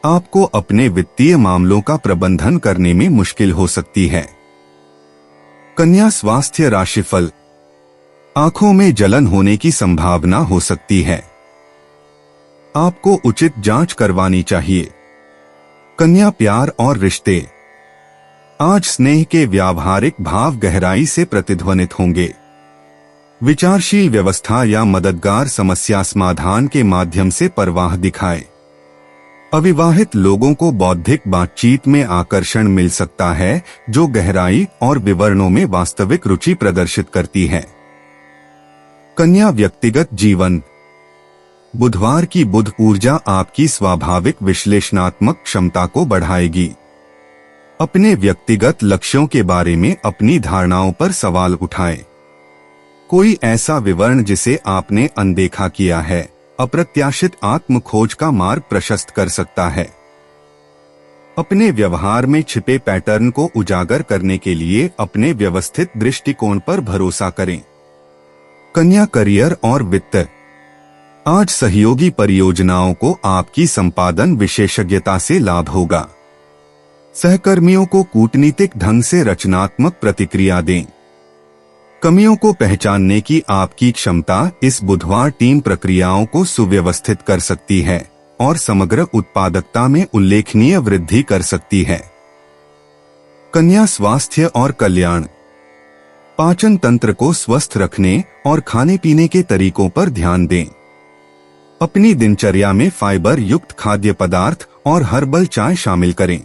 आपको अपने वित्तीय मामलों का प्रबंधन करने में मुश्किल हो सकती है। कन्या स्वास्थ्य राशिफल। आंखों में जलन होने की संभावना हो सकती है। आपको उचित जांच करवानी चाहिए। कन्या प्यार और रिश्ते। आज स्नेह के व्यावहारिक भाव गहराई से प्रतिध्वनित होंगे। विचारशील व्यवस्था या मददगार समस्या समाधान के माध्यम से परवाह दिखाए। अविवाहित लोगों को बौद्धिक बातचीत में आकर्षण मिल सकता है, जो गहराई और विवरणों में वास्तविक रुचि प्रदर्शित करती है। कन्या व्यक्तिगत जीवन। बुधवार की बुध ऊर्जा आपकी स्वाभाविक विश्लेषणात्मक क्षमता को बढ़ाएगी। अपने व्यक्तिगत लक्ष्यों के बारे में अपनी धारणाओं पर सवाल उठाएं। कोई ऐसा विवरण जिसे आपने अनदेखा किया है, अप्रत्याशित आत्म खोज का मार्ग प्रशस्त कर सकता है। अपने व्यवहार में छिपे पैटर्न को उजागर करने के लिए अपने व्यवस्थित दृष्टिकोण पर भरोसा करें। कन्या करियर और वित्त। आज सहयोगी परियोजनाओं को आपकी संपादन विशेषज्ञता से लाभ होगा। सहकर्मियों को कूटनीतिक ढंग से रचनात्मक प्रतिक्रिया दें। कमियों को पहचानने की आपकी क्षमता इस बुधवार टीम प्रक्रियाओं को सुव्यवस्थित कर सकती है और समग्र उत्पादकता में उल्लेखनीय वृद्धि कर सकती है। कन्या स्वास्थ्य और कल्याण। पाचन तंत्र को स्वस्थ रखने और खाने पीने के तरीकों पर ध्यान दें। अपनी दिनचर्या में फाइबर युक्त खाद्य पदार्थ और हर्बल चाय शामिल करें।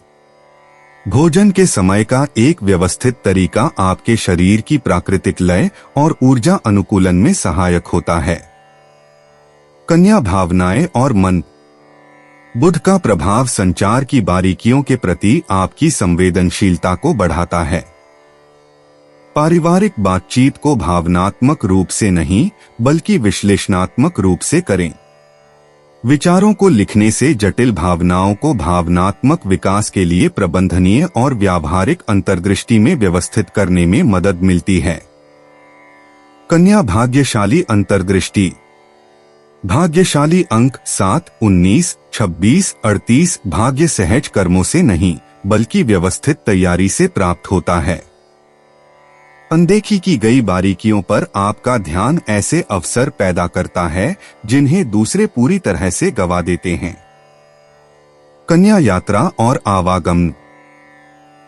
भोजन के समय का एक व्यवस्थित तरीका आपके शरीर की प्राकृतिक लय और ऊर्जा अनुकूलन में सहायक होता है। कन्या भावनाएं और मन। बुध का प्रभाव संचार की बारीकियों के प्रति आपकी संवेदनशीलता को बढ़ाता है। पारिवारिक बातचीत को भावनात्मक रूप से नहीं, बल्कि विश्लेषणात्मक रूप से करें। विचारों को लिखने से जटिल भावनाओं को भावनात्मक विकास के लिए प्रबंधनीय और व्यावहारिक अंतर्दृष्टि में व्यवस्थित करने में मदद मिलती है। कन्या भाग्यशाली अंतर्दृष्टि। भाग्यशाली अंक 7, 19, 26, 38 भाग्य सहज कर्मों से नहीं, बल्कि व्यवस्थित तैयारी से प्राप्त होता है। अनदेखी की गई बारीकियों पर आपका ध्यान ऐसे अवसर पैदा करता है जिन्हें दूसरे पूरी तरह से गवा देते हैं। कन्या यात्रा और आवागमन।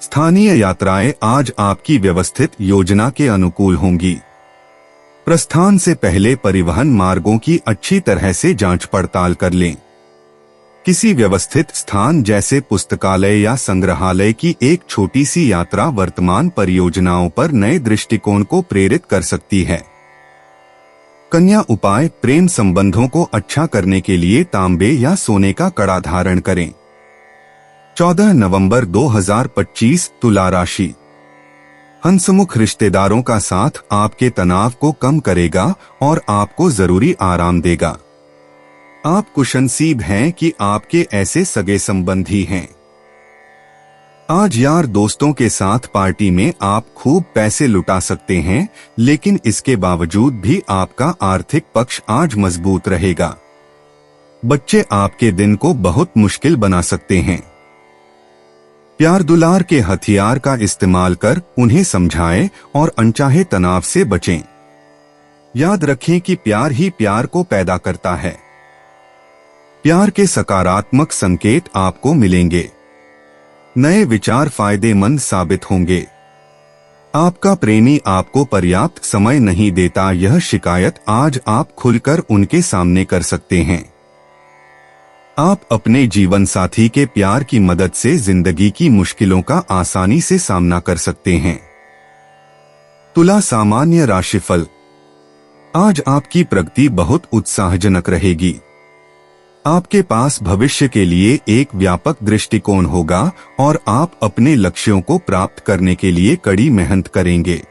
स्थानीय यात्राएं आज आपकी व्यवस्थित योजना के अनुकूल होंगी। प्रस्थान से पहले परिवहन मार्गों की अच्छी तरह से जांच पड़ताल कर लें। किसी व्यवस्थित स्थान जैसे पुस्तकालय या संग्रहालय की एक छोटी सी यात्रा वर्तमान परियोजनाओं पर नए दृष्टिकोण को प्रेरित कर सकती है। कन्या उपाय, प्रेम संबंधों को अच्छा करने के लिए तांबे या सोने का कड़ा धारण करें। 14 नवंबर 2025 तुला राशि। हंसमुख रिश्तेदारों का साथ आपके तनाव को कम करेगा और आपको जरूरी आराम देगा। आप खुशनसीब हैं कि आपके ऐसे सगे संबंधी हैं। आज यार दोस्तों के साथ पार्टी में आप खूब पैसे लुटा सकते हैं, लेकिन इसके बावजूद भी आपका आर्थिक पक्ष आज मजबूत रहेगा। बच्चे आपके दिन को बहुत मुश्किल बना सकते हैं। प्यार दुलार के हथियार का इस्तेमाल कर उन्हें समझाएं और अनचाहे तनाव से बचें। याद रखें कि प्यार ही प्यार को पैदा करता है। प्यार के सकारात्मक संकेत आपको मिलेंगे। नए विचार फायदेमंद साबित होंगे। आपका प्रेमी आपको पर्याप्त समय नहीं देता, यह शिकायत आज आप खुलकर उनके सामने कर सकते हैं। आप अपने जीवन साथी के प्यार की मदद से जिंदगी की मुश्किलों का आसानी से सामना कर सकते हैं। तुला सामान्य राशिफल। आज आपकी प्रगति बहुत उत्साहजनक रहेगी। आपके पास भविष्य के लिए एक व्यापक दृष्टिकोण होगा और आप अपने लक्ष्यों को प्राप्त करने के लिए कड़ी मेहनत करेंगे।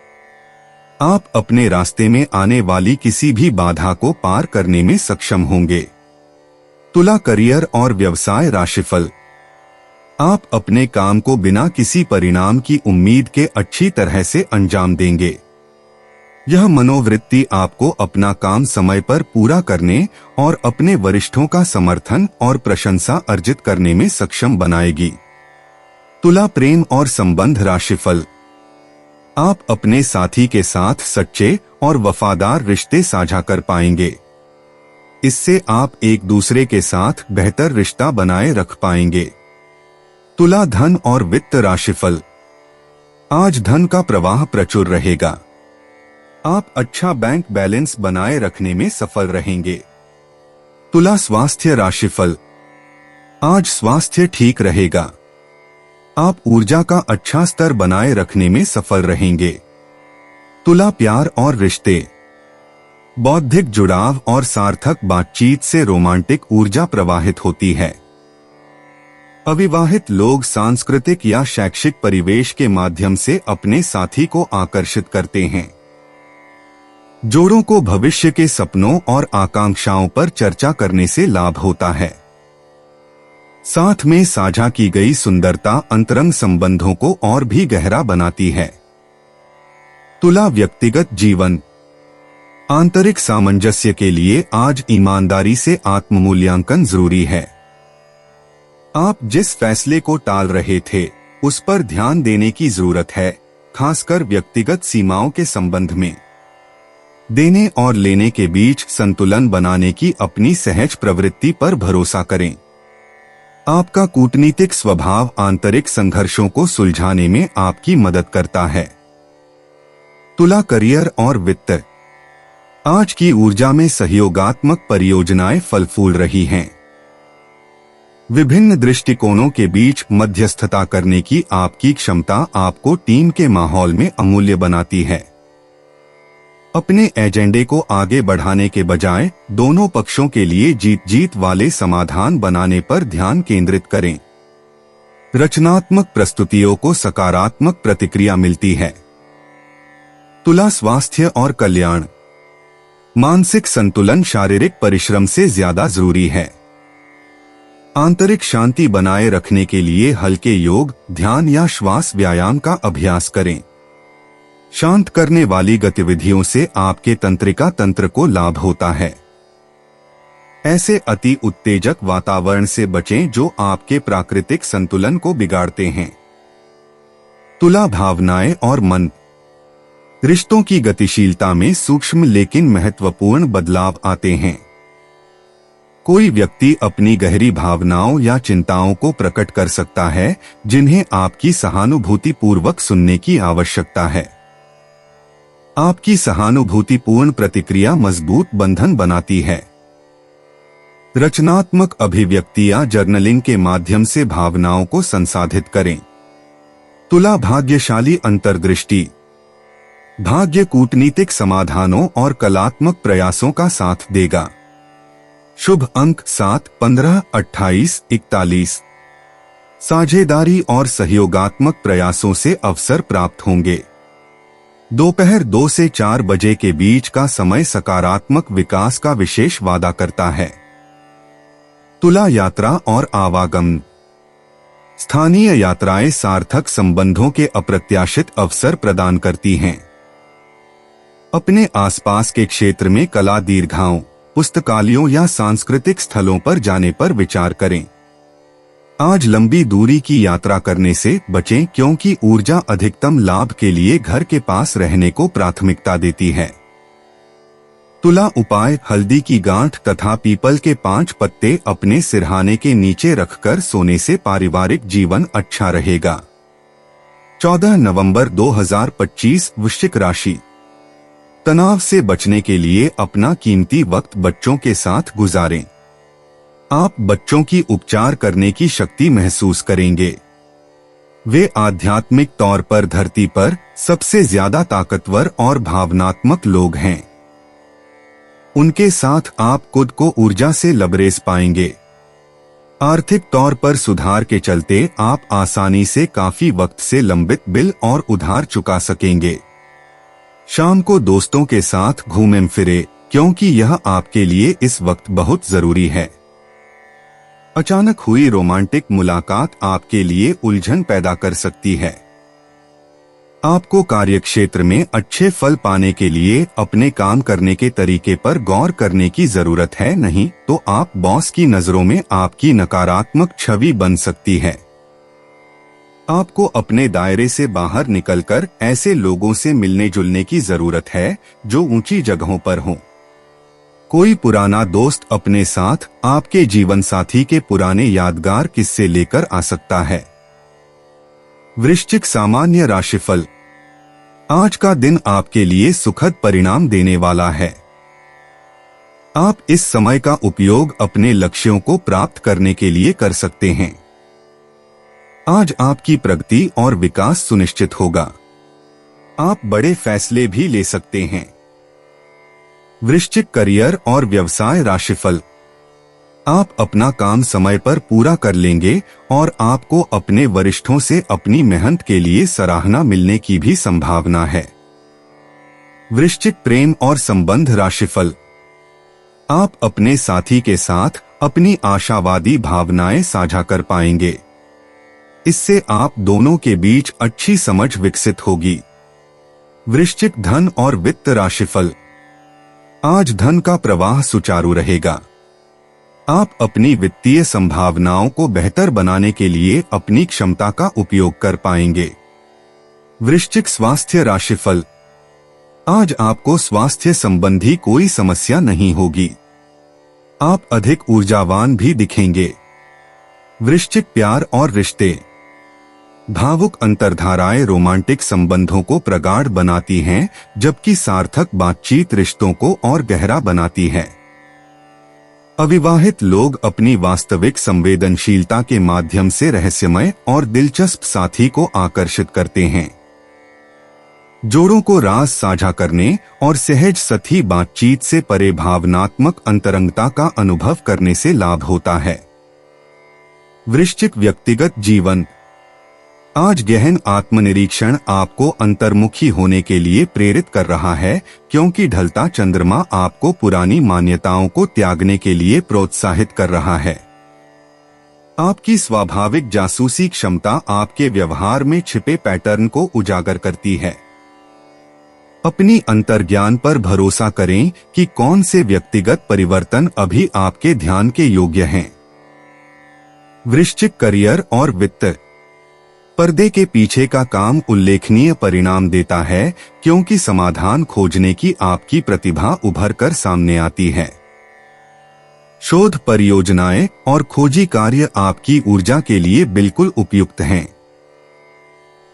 आप अपने रास्ते में आने वाली किसी भी बाधा को पार करने में सक्षम होंगे। तुला करियर और व्यवसाय राशिफल। आप अपने काम को बिना किसी परिणाम की उम्मीद के अच्छी तरह से अंजाम देंगे। यह मनोवृत्ति आपको अपना काम समय पर पूरा करने और अपने वरिष्ठों का समर्थन और प्रशंसा अर्जित करने में सक्षम बनाएगी। तुला प्रेम और संबंध राशिफल। आप अपने साथी के साथ सच्चे और वफादार रिश्ते साझा कर पाएंगे। इससे आप एक दूसरे के साथ बेहतर रिश्ता बनाए रख पाएंगे। तुला धन और वित्त राशिफल। आज धन का प्रवाह प्रचुर रहेगा। आप अच्छा बैंक बैलेंस बनाए रखने में सफल रहेंगे। तुला स्वास्थ्य राशिफल। आज स्वास्थ्य ठीक रहेगा। आप ऊर्जा का अच्छा स्तर बनाए रखने में सफल रहेंगे। तुला प्यार और रिश्ते। बौद्धिक जुड़ाव और सार्थक बातचीत से रोमांटिक ऊर्जा प्रवाहित होती है। अविवाहित लोग सांस्कृतिक या शैक्षिक परिवेश के माध्यम से अपने साथी को आकर्षित करते हैं। जोड़ों को भविष्य के सपनों और आकांक्षाओं पर चर्चा करने से लाभ होता है। साथ में साझा की गई सुंदरता अंतरंग संबंधों को और भी गहरा बनाती है। तुला व्यक्तिगत जीवन। आंतरिक सामंजस्य के लिए आज ईमानदारी से आत्ममूल्यांकन जरूरी है। आप जिस फैसले को टाल रहे थे उस पर ध्यान देने की जरूरत है, खासकर व्यक्तिगत सीमाओं के संबंध में। देने और लेने के बीच संतुलन बनाने की अपनी सहज प्रवृत्ति पर भरोसा करें। आपका कूटनीतिक स्वभाव आंतरिक संघर्षों को सुलझाने में आपकी मदद करता है। तुला करियर और वित्त। आज की ऊर्जा में सहयोगात्मक परियोजनाएं फल फूल रही हैं। विभिन्न दृष्टिकोणों के बीच मध्यस्थता करने की आपकी क्षमता आपको टीम के माहौल में अमूल्य बनाती है। अपने एजेंडे को आगे बढ़ाने के बजाय दोनों पक्षों के लिए जीत जीत वाले समाधान बनाने पर ध्यान केंद्रित करें। रचनात्मक प्रस्तुतियों को सकारात्मक प्रतिक्रिया मिलती है। तुला स्वास्थ्य और कल्याण। मानसिक संतुलन शारीरिक परिश्रम से ज्यादा जरूरी है। आंतरिक शांति बनाए रखने के लिए हल्के योग, ध्यान या श्वास व्यायाम का अभ्यास करें। शांत करने वाली गतिविधियों से आपके तंत्रिका तंत्र को लाभ होता है। ऐसे अति उत्तेजक वातावरण से बचें जो आपके प्राकृतिक संतुलन को बिगाड़ते हैं। तुला भावनाएं और मन। रिश्तों की गतिशीलता में सूक्ष्म लेकिन महत्वपूर्ण बदलाव आते हैं। कोई व्यक्ति अपनी गहरी भावनाओं या चिंताओं को प्रकट कर सकता है, जिन्हें आपकी सहानुभूतिपूर्वक सुनने की आवश्यकता है। आपकी सहानुभूतिपूर्ण प्रतिक्रिया मजबूत बंधन बनाती है। रचनात्मक अभिव्यक्ति या जर्नलिंग के माध्यम से भावनाओं को संसाधित करें। तुला भाग्यशाली अंतर्दृष्टि। भाग्य कूटनीतिक समाधानों और कलात्मक प्रयासों का साथ देगा। शुभ अंक 7, 15, 28, 41। साझेदारी और सहयोगात्मक प्रयासों से अवसर प्राप्त होंगे। दोपहर 2 से 4 बजे के बीच का समय सकारात्मक विकास का विशेष वादा करता है। तुला यात्रा और आवागमन। स्थानीय यात्राएं सार्थक संबंधों के अप्रत्याशित अवसर प्रदान करती हैं। अपने आसपास के क्षेत्र में कला दीर्घाओं, पुस्तकालयों या सांस्कृतिक स्थलों पर जाने पर विचार करें। आज लंबी दूरी की यात्रा करने से बचें क्योंकि ऊर्जा अधिकतम लाभ के लिए घर के पास रहने को प्राथमिकता देती है। तुला उपाय: हल्दी की गांठ तथा पीपल के 5 पत्ते अपने सिरहाने के नीचे रखकर सोने से पारिवारिक जीवन अच्छा रहेगा। 14 नवंबर 2025 वृश्चिक राशि। तनाव से बचने के लिए अपना कीमती वक्त बच्चों के साथ गुजारें। आप बच्चों की उपचार करने की शक्ति महसूस करेंगे। वे आध्यात्मिक तौर पर धरती पर सबसे ज्यादा ताकतवर और भावनात्मक लोग हैं। उनके साथ आप खुद को ऊर्जा से लबरेज पाएंगे। आर्थिक तौर पर सुधार के चलते आप आसानी से काफी वक्त से लंबित बिल और उधार चुका सकेंगे। शाम को दोस्तों के साथ घूमें फिरे क्योंकि यह आपके लिए इस वक्त बहुत जरूरी है। अचानक हुई रोमांटिक मुलाकात आपके लिए उलझन पैदा कर सकती है। आपको कार्यक्षेत्र में अच्छे फल पाने के लिए अपने काम करने के तरीके पर गौर करने की जरूरत है, नहीं तो आप बॉस की नजरों में आपकी नकारात्मक छवि बन सकती है। आपको अपने दायरे से बाहर निकलकर ऐसे लोगों से मिलने जुलने की जरूरत है जो ऊंची जगहों पर हों। कोई पुराना दोस्त अपने साथ आपके जीवन साथी के पुराने यादगार किस्से लेकर आ सकता है। वृश्चिक सामान्य राशिफल। आज का दिन आपके लिए सुखद परिणाम देने वाला है। आप इस समय का उपयोग अपने लक्ष्यों को प्राप्त करने के लिए कर सकते हैं। आज आपकी प्रगति और विकास सुनिश्चित होगा। आप बड़े फैसले भी ले सकते हैं। वृश्चिक करियर और व्यवसाय राशिफल। आप अपना काम समय पर पूरा कर लेंगे और आपको अपने वरिष्ठों से अपनी मेहनत के लिए सराहना मिलने की भी संभावना है। वृश्चिक प्रेम और संबंध राशिफल। आप अपने साथी के साथ अपनी आशावादी भावनाएं साझा कर पाएंगे। इससे आप दोनों के बीच अच्छी समझ विकसित होगी। वृश्चिक धन और वित्त राशिफल। आज धन का प्रवाह सुचारू रहेगा। आप अपनी वित्तीय संभावनाओं को बेहतर बनाने के लिए अपनी क्षमता का उपयोग कर पाएंगे। वृश्चिक स्वास्थ्य राशिफल। आज आपको स्वास्थ्य संबंधी कोई समस्या नहीं होगी। आप अधिक ऊर्जावान भी दिखेंगे। वृश्चिक प्यार और रिश्ते। भावुक अंतर्धाराएं रोमांटिक संबंधों को प्रगाढ़ बनाती हैं, जबकि सार्थक बातचीत रिश्तों को और गहरा बनाती है। अविवाहित लोग अपनी वास्तविक संवेदनशीलता के माध्यम से रहस्यमय और दिलचस्प साथी को आकर्षित करते हैं। जोड़ों को राज साझा करने और सहज सतही बातचीत से परे भावनात्मक अंतरंगता का अनुभव करने से लाभ होता है। वृश्चिक व्यक्तिगत जीवन। आज गहन आत्मनिरीक्षण आपको अंतर्मुखी होने के लिए प्रेरित कर रहा है, क्योंकि ढलता चंद्रमा आपको पुरानी मान्यताओं को त्यागने के लिए प्रोत्साहित कर रहा है। आपकी स्वाभाविक जासूसी क्षमता आपके व्यवहार में छिपे पैटर्न को उजागर करती है। अपनी अंतर्ज्ञान पर भरोसा करें कि कौन से व्यक्तिगत परिवर्तन अभी आपके ध्यान के योग्य हैं। वृश्चिक करियर और वित्त। पर्दे के पीछे का काम उल्लेखनीय परिणाम देता है, क्योंकि समाधान खोजने की आपकी प्रतिभा उभर कर सामने आती है। शोध परियोजनाएं और खोजी कार्य आपकी ऊर्जा के लिए बिल्कुल उपयुक्त हैं।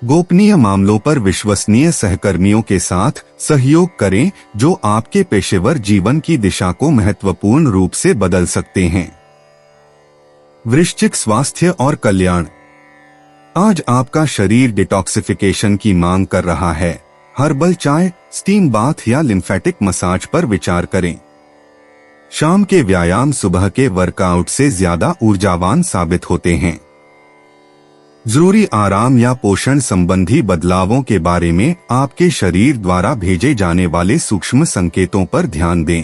गोपनीय मामलों पर विश्वसनीय सहकर्मियों के साथ सहयोग करें, जो आपके पेशेवर जीवन की दिशा को महत्वपूर्ण रूप से बदल सकते हैं। वृश्चिक स्वास्थ्य और कल्याण। आज आपका शरीर डिटॉक्सिफिकेशन की मांग कर रहा है। हर्बल चाय, स्टीम बाथ या लिम्फेटिक मसाज पर विचार करें। शाम के व्यायाम सुबह के वर्कआउट से ज्यादा ऊर्जावान साबित होते हैं। जरूरी आराम या पोषण संबंधी बदलावों के बारे में आपके शरीर द्वारा भेजे जाने वाले सूक्ष्म संकेतों पर ध्यान दें।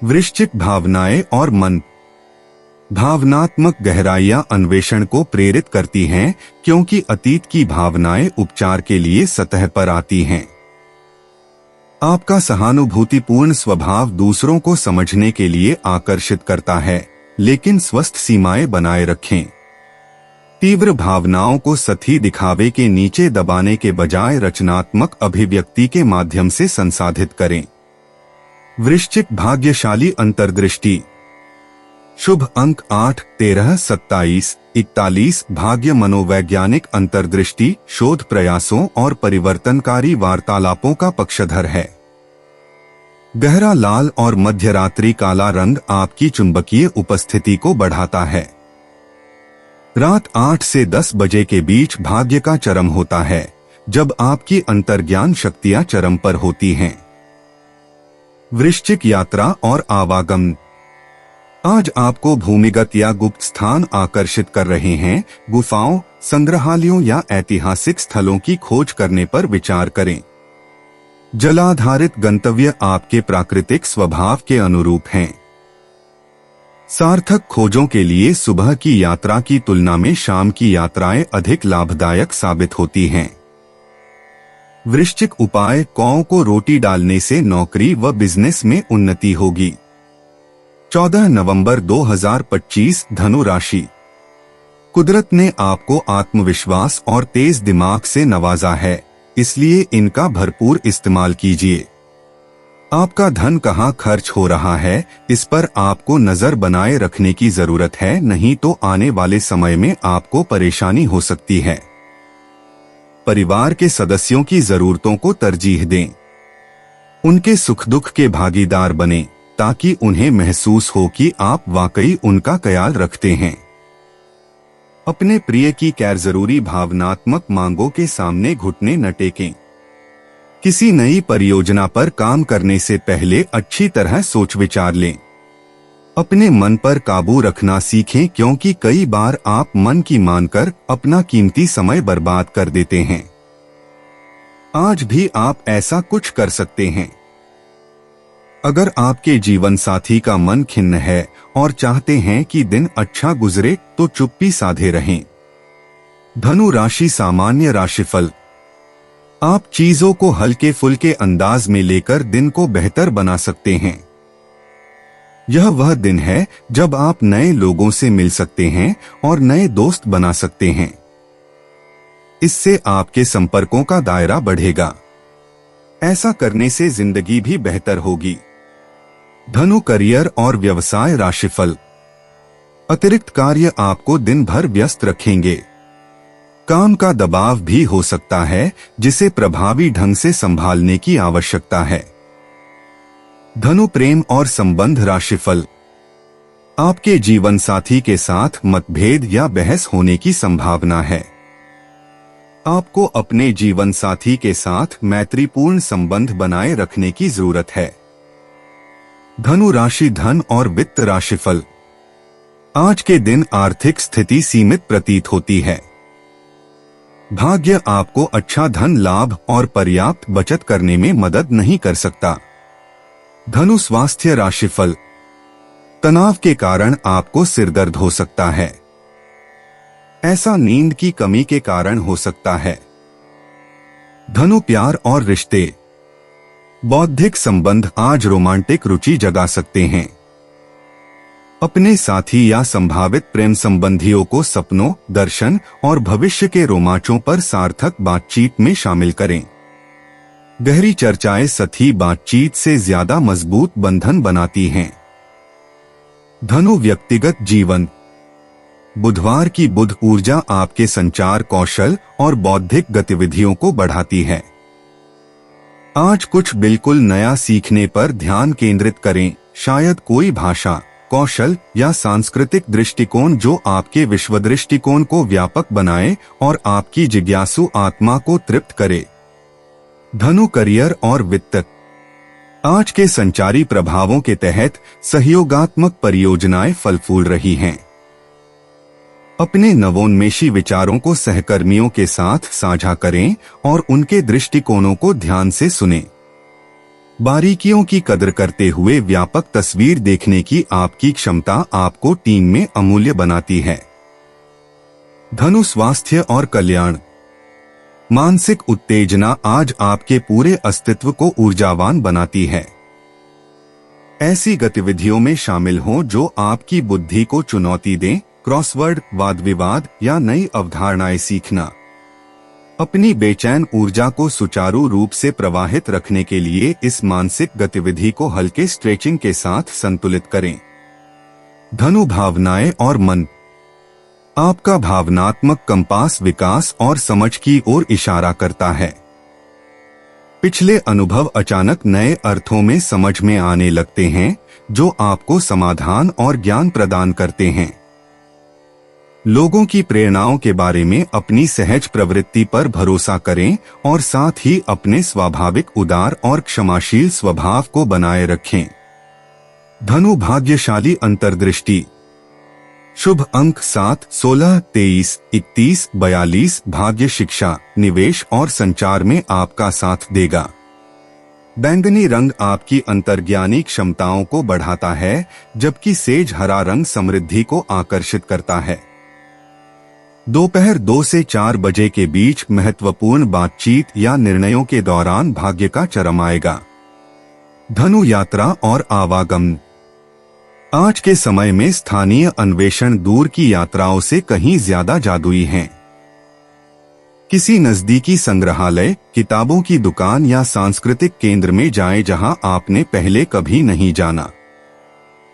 वृश्चिक भावनाएं और मन। भावनात्मक गहराइयां अन्वेषण को प्रेरित करती हैं, क्योंकि अतीत की भावनाएं उपचार के लिए सतह पर आती हैं। आपका सहानुभूतिपूर्ण स्वभाव दूसरों को समझने के लिए आकर्षित करता है, लेकिन स्वस्थ सीमाएं बनाए रखें। तीव्र भावनाओं को सतही दिखावे के नीचे दबाने के बजाय रचनात्मक अभिव्यक्ति के माध्यम से संसाधित करें। वृश्चिक भाग्यशाली अंतर्दृष्टि। शुभ अंक 8, 13, 27, 41। भाग्य मनोवैज्ञानिक अंतर्दृष्टि शोध प्रयासों और परिवर्तनकारी वार्तालापों का पक्षधर है। गहरा लाल और मध्यरात्रि काला रंग आपकी चुंबकीय उपस्थिति को बढ़ाता है। रात 8 से 10 बजे के बीच भाग्य का चरम होता है, जब आपकी अंतर्ज्ञान शक्तियां चरम पर होती हैं। वृश्चिक यात्रा और आवागमन। आज आपको भूमिगत या गुप्त स्थान आकर्षित कर रहे हैं। गुफाओं, संग्रहालयों या ऐतिहासिक स्थलों की खोज करने पर विचार करें। जलाधारित गंतव्य आपके प्राकृतिक स्वभाव के अनुरूप हैं। सार्थक खोजों के लिए सुबह की यात्रा की तुलना में शाम की यात्राएं अधिक लाभदायक साबित होती हैं। वृश्चिक उपाय। कौओं को रोटी डालने से नौकरी व बिजनेस में उन्नति होगी। 14 नवंबर 2025। धनु राशि। कुदरत ने आपको आत्मविश्वास और तेज दिमाग से नवाजा है, इसलिए इनका भरपूर इस्तेमाल कीजिए। आपका धन कहाँ खर्च हो रहा है, इस पर आपको नजर बनाए रखने की जरूरत है, नहीं तो आने वाले समय में आपको परेशानी हो सकती है। परिवार के सदस्यों की जरूरतों को तरजीह दें। उनके सुख दुख के भागीदार बनें, ताकि उन्हें महसूस हो कि आप वाकई उनका ख्याल रखते हैं। अपने प्रिय की गैर जरूरी भावनात्मक मांगों के सामने घुटने न टेकें। किसी नई परियोजना पर काम करने से पहले अच्छी तरह सोच विचार लें। अपने मन पर काबू रखना सीखें, क्योंकि कई बार आप मन की मानकर अपना कीमती समय बर्बाद कर देते हैं। आज भी आप ऐसा कुछ कर सकते हैं। अगर आपके जीवन साथी का मन खिन्न है और चाहते हैं कि दिन अच्छा गुजरे, तो चुप्पी साधे रहें। धनु राशि सामान्य राशिफल। आप चीजों को हल्के फुल्के अंदाज में लेकर दिन को बेहतर बना सकते हैं। यह वह दिन है जब आप नए लोगों से मिल सकते हैं और नए दोस्त बना सकते हैं। इससे आपके संपर्कों का दायरा बढ़ेगा। ऐसा करने से जिंदगी भी बेहतर होगी। धनु करियर और व्यवसाय राशिफल। अतिरिक्त कार्य आपको दिन भर व्यस्त रखेंगे। काम का दबाव भी हो सकता है, जिसे प्रभावी ढंग से संभालने की आवश्यकता है। धनु प्रेम और संबंध राशिफल। आपके जीवन साथी के साथ मतभेद या बहस होने की संभावना है। आपको अपने जीवन साथी के साथ मैत्रीपूर्ण संबंध बनाए रखने की जरूरत है। धनु राशि धन और वित्त राशिफल। आज के दिन आर्थिक स्थिति सीमित प्रतीत होती है। भाग्य आपको अच्छा धन लाभ और पर्याप्त बचत करने में मदद नहीं कर सकता। धनु स्वास्थ्य राशिफल। तनाव के कारण आपको सिरदर्द हो सकता है। ऐसा नींद की कमी के कारण हो सकता है। धनु प्यार और रिश्ते। बौद्धिक संबंध आज रोमांटिक रुचि जगा सकते हैं। अपने साथी या संभावित प्रेम संबंधियों को सपनों, दर्शन और भविष्य के रोमांचों पर सार्थक बातचीत में शामिल करें। गहरी चर्चाएं सतही बातचीत से ज्यादा मजबूत बंधन बनाती हैं। धनु व्यक्तिगत जीवन। बुधवार की बुध ऊर्जा आपके संचार कौशल और बौद्धिक गतिविधियों को बढ़ाती है। आज कुछ बिल्कुल नया सीखने पर ध्यान केंद्रित करें, शायद कोई भाषा, कौशल या सांस्कृतिक दृष्टिकोण जो आपके विश्व दृष्टिकोण को व्यापक बनाए और आपकी जिज्ञासु आत्मा को तृप्त करे। धनु करियर और वित्त। आज के संचारी प्रभावों के तहत सहयोगात्मक परियोजनाएं फल फूल रही हैं। अपने नवोन्मेषी विचारों को सहकर्मियों के साथ साझा करें और उनके दृष्टिकोणों को ध्यान से सुनें। बारीकियों की कदर करते हुए व्यापक तस्वीर देखने की आपकी क्षमता आपको टीम में अमूल्य बनाती है। धनु स्वास्थ्य और कल्याण। मानसिक उत्तेजना आज आपके पूरे अस्तित्व को ऊर्जावान बनाती है। ऐसी गतिविधियों में शामिल हों जो आपकी बुद्धि को चुनौती दें, क्रॉसवर्ड, वाद विवाद या नई अवधारणाएं सीखना। अपनी बेचैन ऊर्जा को सुचारू रूप से प्रवाहित रखने के लिए इस मानसिक गतिविधि को हल्के स्ट्रेचिंग के साथ संतुलित करें। धनु भावनाएं और मन। आपका भावनात्मक कंपास विकास और समझ की ओर इशारा करता है। पिछले अनुभव अचानक नए अर्थों में समझ में आने लगते हैं जो आपको समाधान और ज्ञान प्रदान करते हैं। लोगों की प्रेरणाओं के बारे में अपनी सहज प्रवृत्ति पर भरोसा करें और साथ ही अपने स्वाभाविक उदार और क्षमाशील स्वभाव को बनाए रखें। धनु भाग्यशाली अंतर्दृष्टि। शुभ अंक 7, 16, 23, 31, 42। भाग्य शिक्षा, निवेश और संचार में आपका साथ देगा। बैंगनी रंग आपकी अंतर्ज्ञानी क्षमताओं को बढ़ाता है, जबकि सेज हरा रंग समृद्धि को आकर्षित करता है। दोपहर 2 से 4 बजे के बीच महत्वपूर्ण बातचीत या निर्णयों के दौरान भाग्य का चरम आएगा। धनु यात्रा और आवागमन। आज के समय में स्थानीय अन्वेषण दूर की यात्राओं से कहीं ज्यादा जादुई हैं। किसी नजदीकी संग्रहालय, किताबों की दुकान या सांस्कृतिक केंद्र में जाएं जहां आपने पहले कभी नहीं जाना।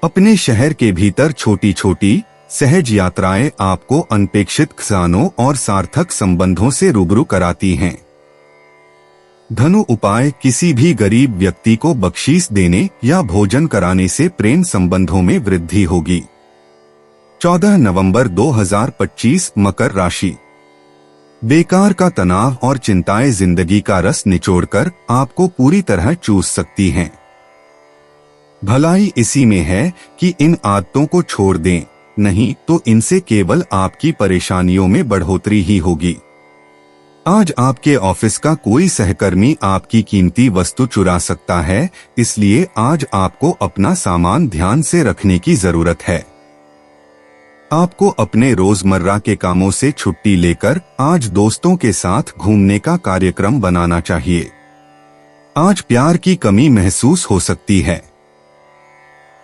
अपने शहर के भीतर छोटी छोटी सहज यात्राएं आपको अनपेक्षित खजानों और सार्थक संबंधों से रूबरू कराती हैं। धनु उपाय। किसी भी गरीब व्यक्ति को बख्शीश देने या भोजन कराने से प्रेम संबंधों में वृद्धि होगी। 14 नवंबर 2025। मकर राशि। बेकार का तनाव और चिंताएं जिंदगी का रस निचोड़कर आपको पूरी तरह चूस सकती हैं। भलाई इसी में है कि इन आदतों को छोड़ दें, नहीं तो इनसे केवल आपकी परेशानियों में बढ़ोतरी ही होगी। आज आपके ऑफिस का कोई सहकर्मी आपकी कीमती वस्तु चुरा सकता है, इसलिए आज आपको अपना सामान ध्यान से रखने की जरूरत है। आपको अपने रोजमर्रा के कामों से छुट्टी लेकर आज दोस्तों के साथ घूमने का कार्यक्रम बनाना चाहिए। आज प्यार की कमी महसूस हो सकती है।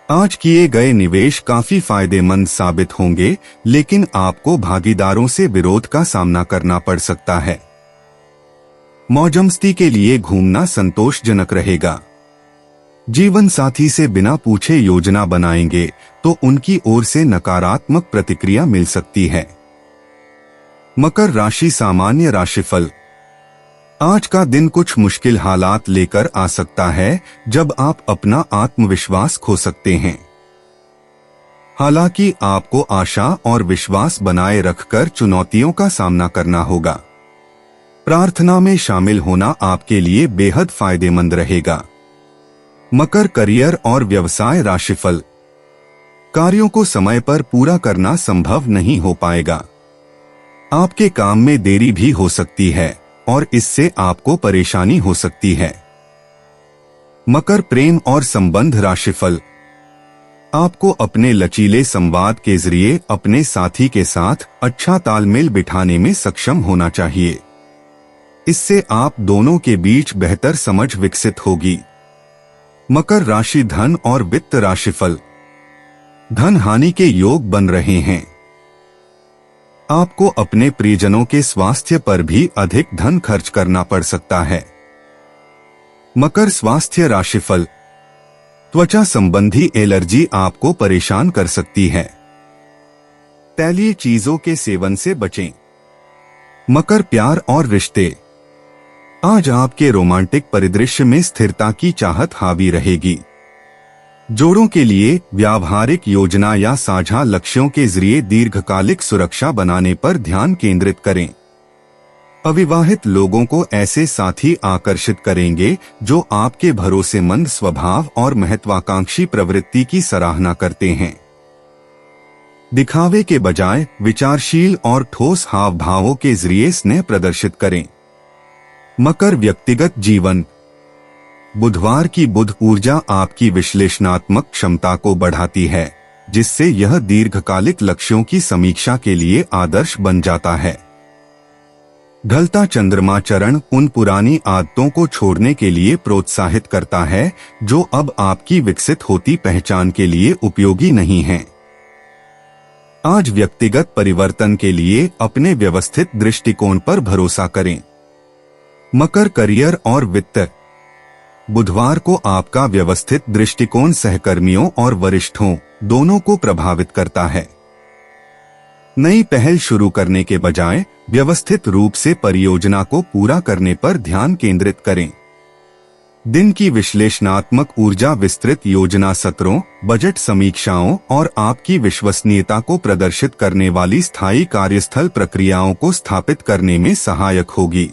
आज किए गए निवेश काफी फायदेमंद साबित होंगे, लेकिन आपको भागीदारों से विरोध का सामना करना पड़ सकता है। मौजमस्ती के लिए घूमना संतोषजनक रहेगा। जीवन साथी से बिना पूछे योजना बनाएंगे तो उनकी ओर से नकारात्मक प्रतिक्रिया मिल सकती है। मकर राशि सामान्य राशिफल। आज का दिन कुछ मुश्किल हालात लेकर आ सकता है, जब आप अपना आत्मविश्वास खो सकते हैं। हालांकि आपको आशा और विश्वास बनाए रखकर चुनौतियों का सामना करना होगा। प्रार्थना में शामिल होना आपके लिए बेहद फायदेमंद रहेगा। मकर करियर और व्यवसाय राशिफल। कार्यों को समय पर पूरा करना संभव नहीं हो पाएगा। आपके काम में देरी भी हो सकती है और इससे आपको परेशानी हो सकती है। मकर प्रेम और संबंध राशिफल। आपको अपने लचीले संवाद के जरिए अपने साथी के साथ अच्छा तालमेल बिठाने में सक्षम होना चाहिए। इससे आप दोनों के बीच बेहतर समझ विकसित होगी। मकर राशि धन और वित्त राशिफल। धन हानि के योग बन रहे हैं। आपको अपने प्रियजनों के स्वास्थ्य पर भी अधिक धन खर्च करना पड़ सकता है। मकर स्वास्थ्य राशिफल। त्वचा संबंधी एलर्जी आपको परेशान कर सकती है। तैलीय चीजों के सेवन से बचें। मकर प्यार और रिश्ते। आज आपके रोमांटिक परिदृश्य में स्थिरता की चाहत हावी रहेगी। जोड़ों के लिए व्यावहारिक योजना या साझा लक्ष्यों के जरिए दीर्घकालिक सुरक्षा बनाने पर ध्यान केंद्रित करें। अविवाहित लोगों को ऐसे साथी आकर्षित करेंगे जो आपके भरोसेमंद स्वभाव और महत्वाकांक्षी प्रवृत्ति की सराहना करते हैं। दिखावे के बजाय विचारशील और ठोस हाव भावों के जरिए स्नेह प्रदर्शित करें। मकर व्यक्तिगत जीवन। बुधवार की बुध ऊर्जा आपकी विश्लेषणात्मक क्षमता को बढ़ाती है, जिससे यह दीर्घकालिक लक्ष्यों की समीक्षा के लिए आदर्श बन जाता है। ढलता चंद्रमा चरण उन पुरानी आदतों को छोड़ने के लिए प्रोत्साहित करता है जो अब आपकी विकसित होती पहचान के लिए उपयोगी नहीं हैं। आज व्यक्तिगत परिवर्तन के लिए अपने व्यवस्थित दृष्टिकोण पर भरोसा करें। मकर करियर और वित्त। बुधवार को आपका व्यवस्थित दृष्टिकोण सहकर्मियों और वरिष्ठों दोनों को प्रभावित करता है। नई पहल शुरू करने के बजाय व्यवस्थित रूप से परियोजना को पूरा करने पर ध्यान केंद्रित करें। दिन की विश्लेषणात्मक ऊर्जा विस्तृत योजना सत्रों, बजट समीक्षाओं और आपकी विश्वसनीयता को प्रदर्शित करने वाली स्थायी कार्यस्थल प्रक्रियाओं को स्थापित करने में सहायक होगी।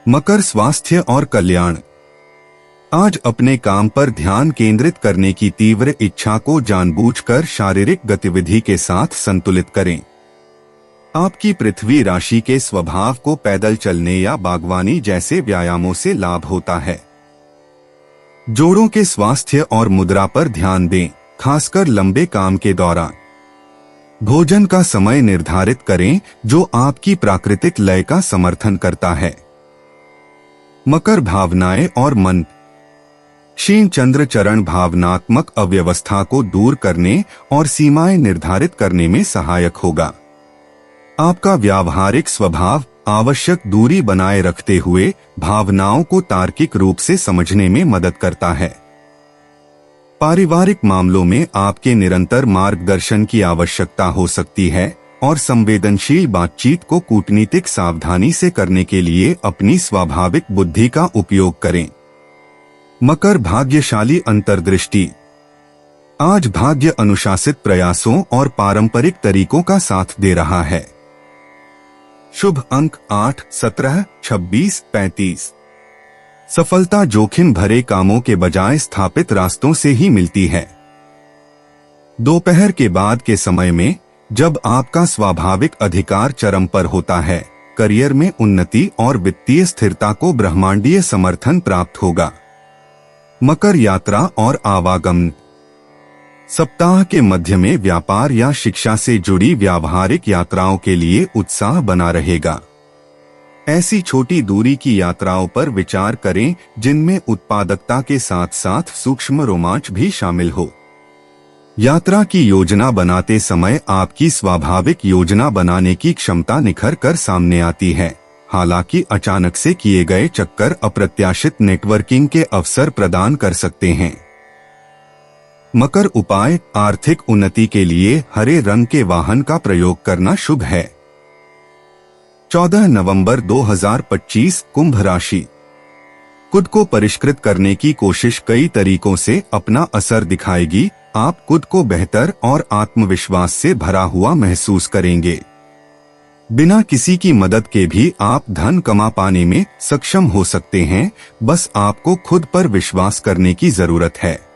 मकर स्वास्थ्य और कल्याण। आज अपने काम पर ध्यान केंद्रित करने की तीव्र इच्छा को जानबूझकर शारीरिक गतिविधि के साथ संतुलित करें। आपकी पृथ्वी राशि के स्वभाव को पैदल चलने या बागवानी जैसे व्यायामों से लाभ होता है। जोड़ों के स्वास्थ्य और मुद्रा पर ध्यान दें, खासकर लंबे काम के दौरान। भोजन का समय निर्धारित करें जो आपकी प्राकृतिक लय का समर्थन करता है। मकर भावनाएं और मन। क्षीण चंद्र चरण भावनात्मक अव्यवस्था को दूर करने और सीमाएं निर्धारित करने में सहायक होगा। आपका व्यावहारिक स्वभाव आवश्यक दूरी बनाए रखते हुए भावनाओं को तार्किक रूप से समझने में मदद करता है। पारिवारिक मामलों में आपके निरंतर मार्गदर्शन की आवश्यकता हो सकती है और संवेदनशील बातचीत को कूटनीतिक सावधानी से करने के लिए अपनी स्वाभाविक बुद्धि का उपयोग करें। मकर भाग्यशाली अंतर्दृष्टि। आज भाग्य अनुशासित प्रयासों और पारंपरिक तरीकों का साथ दे रहा है। शुभ अंक 8, 17, 26, 35। सफलता जोखिम भरे कामों के बजाय स्थापित रास्तों से ही मिलती है। दोपहर के बाद के समय में जब आपका स्वाभाविक अधिकार चरम पर होता है, करियर में उन्नति और वित्तीय स्थिरता को ब्रह्मांडीय समर्थन प्राप्त होगा। मकर यात्रा और आवागमन। सप्ताह के मध्य में व्यापार या शिक्षा से जुड़ी व्यावहारिक यात्राओं के लिए उत्साह बना रहेगा। ऐसी छोटी दूरी की यात्राओं पर विचार करें जिनमें उत्पादकता के साथ साथ सूक्ष्म रोमांच भी शामिल हो। यात्रा की योजना बनाते समय आपकी स्वाभाविक योजना बनाने की क्षमता निखर कर सामने आती है। हालांकि अचानक से किए गए चक्कर अप्रत्याशित नेटवर्किंग के अवसर प्रदान कर सकते हैं। मकर उपाय। आर्थिक उन्नति के लिए हरे रंग के वाहन का प्रयोग करना शुभ है। 14 नवंबर 2025 कुंभ राशि। खुद को परिष्कृत करने की कोशिश कई तरीकों से अपना असर दिखाएगी। आप खुद को बेहतर और आत्मविश्वास से भरा हुआ महसूस करेंगे। बिना किसी की मदद के भी आप धन कमा पाने में सक्षम हो सकते हैं। बस आपको खुद पर विश्वास करने की जरूरत है।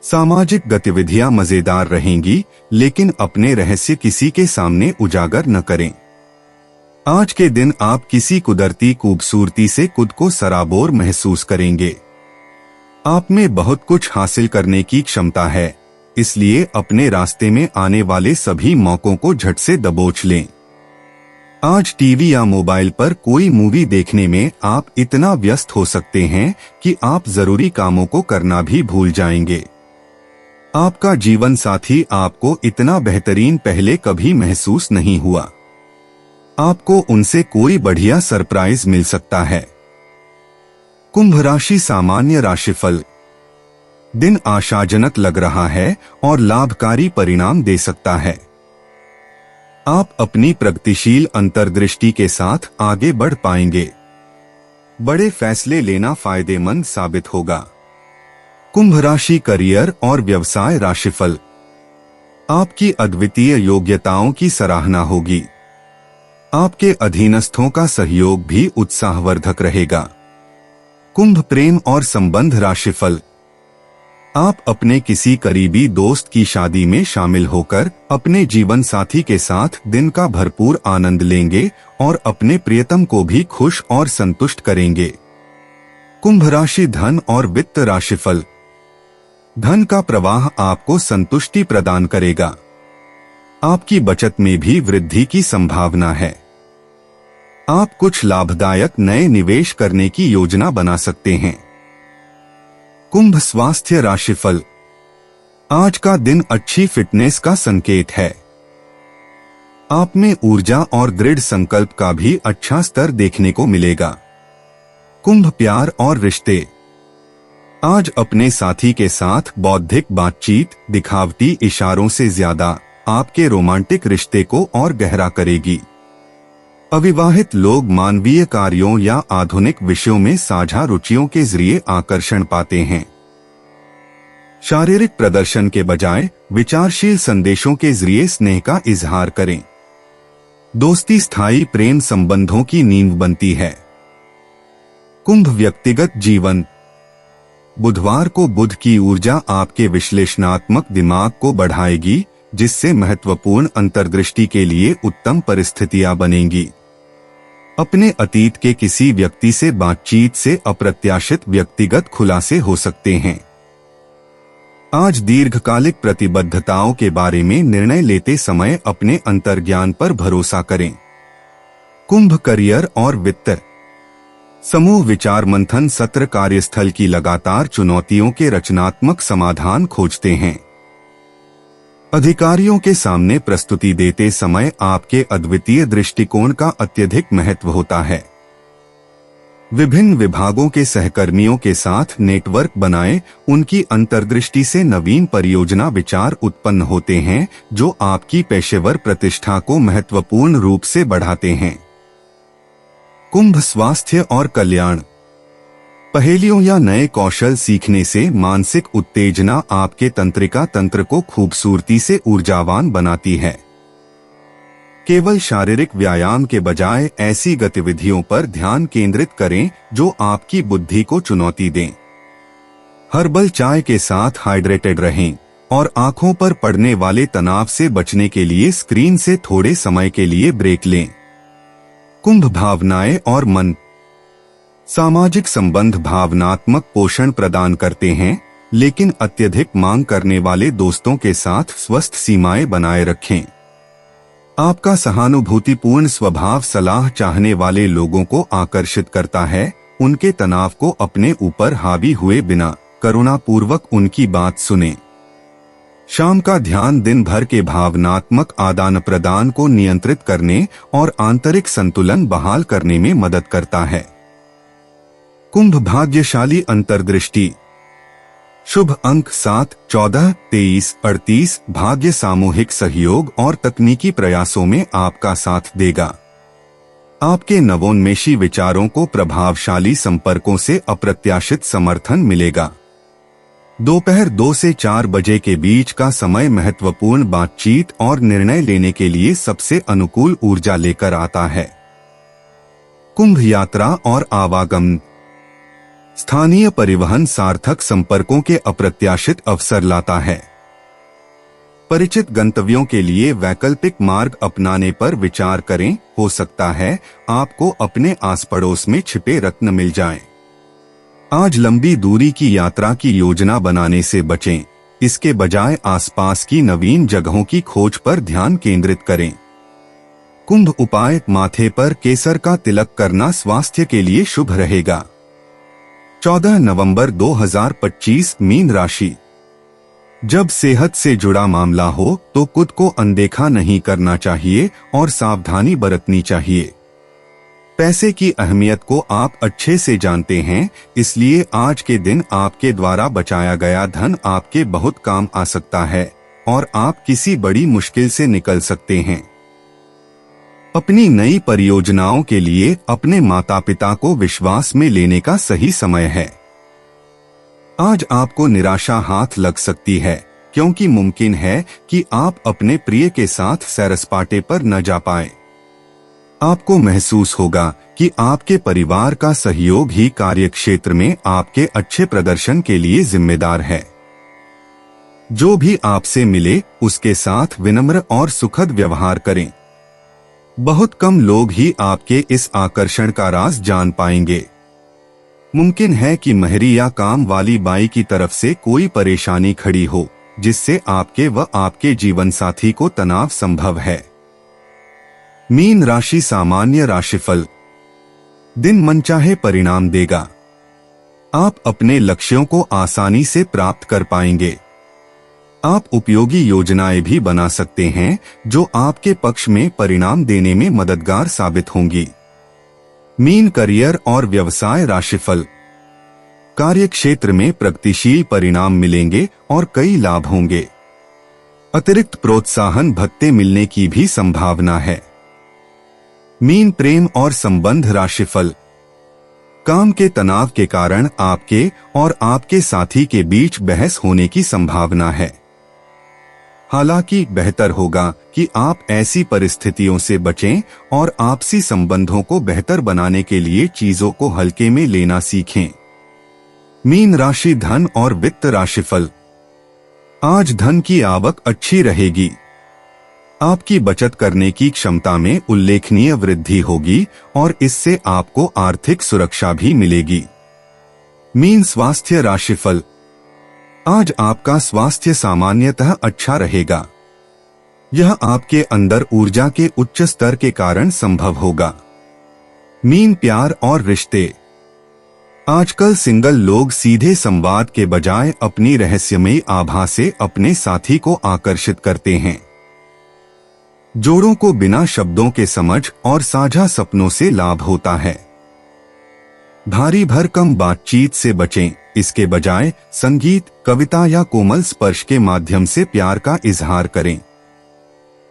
सामाजिक गतिविधियां मजेदार रहेंगी, लेकिन अपने रहस्य किसी के सामने उजागर न करें। आज के दिन आप किसी कुदरती खूबसूरती से खुद को सराबोर महसूस करेंगे। आप में बहुत कुछ हासिल करने की क्षमता है, इसलिए अपने रास्ते में आने वाले सभी मौकों को झट से दबोच लें। आज टीवी या मोबाइल पर कोई मूवी देखने में आप इतना व्यस्त हो सकते हैं कि आप जरूरी कामों को करना भी भूल जाएंगे। आपका जीवन साथी आपको इतना बेहतरीन पहले कभी महसूस नहीं हुआ। आपको उनसे कोई बढ़िया सरप्राइज मिल सकता है। कुंभ राशि सामान्य राशिफल। दिन आशाजनक लग रहा है और लाभकारी परिणाम दे सकता है। आप अपनी प्रगतिशील अंतर्दृष्टि के साथ आगे बढ़ पाएंगे। बड़े फैसले लेना फायदेमंद साबित होगा। कुंभ राशि करियर और व्यवसाय राशिफल। आपकी अद्वितीय योग्यताओं की सराहना होगी। आपके अधीनस्थों का सहयोग भी उत्साहवर्धक रहेगा। कुंभ प्रेम और संबंध राशिफल। आप अपने किसी करीबी दोस्त की शादी में शामिल होकर अपने जीवन साथी के साथ दिन का भरपूर आनंद लेंगे और अपने प्रियतम को भी खुश और संतुष्ट करेंगे। कुंभ राशि धन और वित्त राशिफल। धन का प्रवाह आपको संतुष्टि प्रदान करेगा। आपकी बचत में भी वृद्धि की संभावना है। आप कुछ लाभदायक नए निवेश करने की योजना बना सकते हैं। कुंभ स्वास्थ्य राशिफल। आज का दिन अच्छी फिटनेस का संकेत है। आप में ऊर्जा और दृढ़ संकल्प का भी अच्छा स्तर देखने को मिलेगा। कुंभ प्यार और रिश्ते। आज अपने साथी के साथ बौद्धिक बातचीत दिखावटी इशारों से ज्यादा आपके रोमांटिक रिश्ते को और गहरा करेगी। अविवाहित लोग मानवीय कार्यों या आधुनिक विषयों में साझा रुचियों के जरिए आकर्षण पाते हैं। शारीरिक प्रदर्शन के बजाय विचारशील संदेशों के जरिए स्नेह का इजहार करें। दोस्ती स्थायी प्रेम संबंधों की नींव बनती है। कुंभ व्यक्तिगत जीवन। बुधवार को बुध की ऊर्जा आपके विश्लेषणात्मक दिमाग को बढ़ाएगी, जिससे महत्वपूर्ण अंतर्दृष्टि के लिए उत्तम परिस्थितियां बनेंगी। अपने अतीत के किसी व्यक्ति से बातचीत से अप्रत्याशित व्यक्तिगत खुलासे हो सकते हैं। आज दीर्घकालिक प्रतिबद्धताओं के बारे में निर्णय लेते समय अपने अंतर्ज्ञान पर भरोसा करें। कुंभ करियर और वित्त। समूह विचार मंथन सत्र कार्यस्थल की लगातार चुनौतियों के रचनात्मक समाधान खोजते हैं। अधिकारियों के सामने प्रस्तुति देते समय आपके अद्वितीय दृष्टिकोण का अत्यधिक महत्व होता है। विभिन्न विभागों के सहकर्मियों के साथ नेटवर्क बनाएं, उनकी अंतर्दृष्टि से नवीन परियोजना विचार उत्पन्न होते हैं जो आपकी पेशेवर प्रतिष्ठा को महत्वपूर्ण रूप से बढ़ाते हैं। कुंभ स्वास्थ्य और कल्याण। पहेलियों या नए कौशल सीखने से मानसिक उत्तेजना आपके तंत्रिका तंत्र को खूबसूरती से ऊर्जावान बनाती है। केवल शारीरिक व्यायाम के बजाय ऐसी गतिविधियों पर ध्यान केंद्रित करें जो आपकी बुद्धि को चुनौती दें। हर्बल चाय के साथ हाइड्रेटेड रहें और आंखों पर पड़ने वाले तनाव से बचने के लिए स्क्रीन से थोड़े समय के लिए ब्रेक लें। कुंभ भावनाएं और मन। सामाजिक संबंध भावनात्मक पोषण प्रदान करते हैं, लेकिन अत्यधिक मांग करने वाले दोस्तों के साथ स्वस्थ सीमाएं बनाए रखें। आपका सहानुभूतिपूर्ण स्वभाव सलाह चाहने वाले लोगों को आकर्षित करता है। उनके तनाव को अपने ऊपर हावी हुए बिना करुणापूर्वक उनकी बात सुनें। शाम का ध्यान दिन भर के भावनात्मक आदान प्रदान को नियंत्रित करने और आंतरिक संतुलन बहाल करने में मदद करता है। कुंभ भाग्यशाली अंतर्दृष्टि। शुभ अंक 7, 14, 23, 38। भाग्य सामूहिक सहयोग और तकनीकी प्रयासों में आपका साथ देगा। आपके नवोन्मेषी विचारों को प्रभावशाली संपर्कों से अप्रत्याशित समर्थन मिलेगा। दोपहर 2 से 4 बजे के बीच का समय महत्वपूर्ण बातचीत और निर्णय लेने के लिए सबसे अनुकूल ऊर्जा लेकर आता है। कुंभ यात्रा और आवागमन। स्थानीय परिवहन सार्थक संपर्कों के अप्रत्याशित अवसर लाता है। परिचित गंतव्यों के लिए वैकल्पिक मार्ग अपनाने पर विचार करें। हो सकता है आपको अपने आस पड़ोस में छिपे रत्न मिल जाएं। आज लंबी दूरी की यात्रा की योजना बनाने से बचें। इसके बजाय आसपास की नवीन जगहों की खोज पर ध्यान केंद्रित करें। कुंभ उपाय। माथे पर केसर का तिलक करना स्वास्थ्य के लिए शुभ रहेगा। 14 नवंबर 2025। मीन राशि। जब सेहत से जुड़ा मामला हो तो खुद को अनदेखा नहीं करना चाहिए और सावधानी बरतनी चाहिए। पैसे की अहमियत को आप अच्छे से जानते हैं, इसलिए आज के दिन आपके द्वारा बचाया गया धन आपके बहुत काम आ सकता है और आप किसी बड़ी मुश्किल से निकल सकते हैं। अपनी नई परियोजनाओं के लिए अपने माता पिता को विश्वास में लेने का सही समय है। आज आपको निराशा हाथ लग सकती है, क्योंकि मुमकिन है कि आप अपने प्रिय के साथ सैर सपाटे पर न जा पाएं। आपको महसूस होगा कि आपके परिवार का सहयोग ही कार्यक्षेत्र में आपके अच्छे प्रदर्शन के लिए जिम्मेदार है। जो भी आपसे मिले उसके साथ विनम्र और सुखद व्यवहार करें। बहुत कम लोग ही आपके इस आकर्षण का राज जान पाएंगे। मुमकिन है कि महरी या काम वाली बाई की तरफ से कोई परेशानी खड़ी हो, जिससे आपके व आपके जीवन साथी को तनाव संभव है। मीन राशि सामान्य राशिफल। दिन मनचाहे परिणाम देगा। आप अपने लक्ष्यों को आसानी से प्राप्त कर पाएंगे। आप उपयोगी योजनाएं भी बना सकते हैं जो आपके पक्ष में परिणाम देने में मददगार साबित होंगी। मीन करियर और व्यवसाय राशिफल। कार्यक्षेत्र में प्रगतिशील परिणाम मिलेंगे और कई लाभ होंगे। अतिरिक्त प्रोत्साहन भत्ते मिलने की भी संभावना है। मीन प्रेम और संबंध राशिफल। काम के तनाव के कारण आपके और आपके साथी के बीच बहस होने की संभावना है। हालांकि बेहतर होगा कि आप ऐसी परिस्थितियों से बचें और आपसी संबंधों को बेहतर बनाने के लिए चीजों को हल्के में लेना सीखें। मीन राशि धन और वित्त राशिफल। आज धन की आवक अच्छी रहेगी। आपकी बचत करने की क्षमता में उल्लेखनीय वृद्धि होगी और इससे आपको आर्थिक सुरक्षा भी मिलेगी। मीन स्वास्थ्य राशिफल। आज आपका स्वास्थ्य सामान्यतः अच्छा रहेगा। यह आपके अंदर ऊर्जा के उच्च स्तर के कारण संभव होगा। मीन प्यार और रिश्ते। आजकल सिंगल लोग सीधे संवाद के बजाय अपनी रहस्यमयी आभा से अपने साथी को आकर्षित करते हैं। जोड़ों को बिना शब्दों के समझ और साझा सपनों से लाभ होता है। भारी भरकम बातचीत से बचें, इसके बजाय संगीत, कविता या कोमल स्पर्श के माध्यम से प्यार का इजहार करें।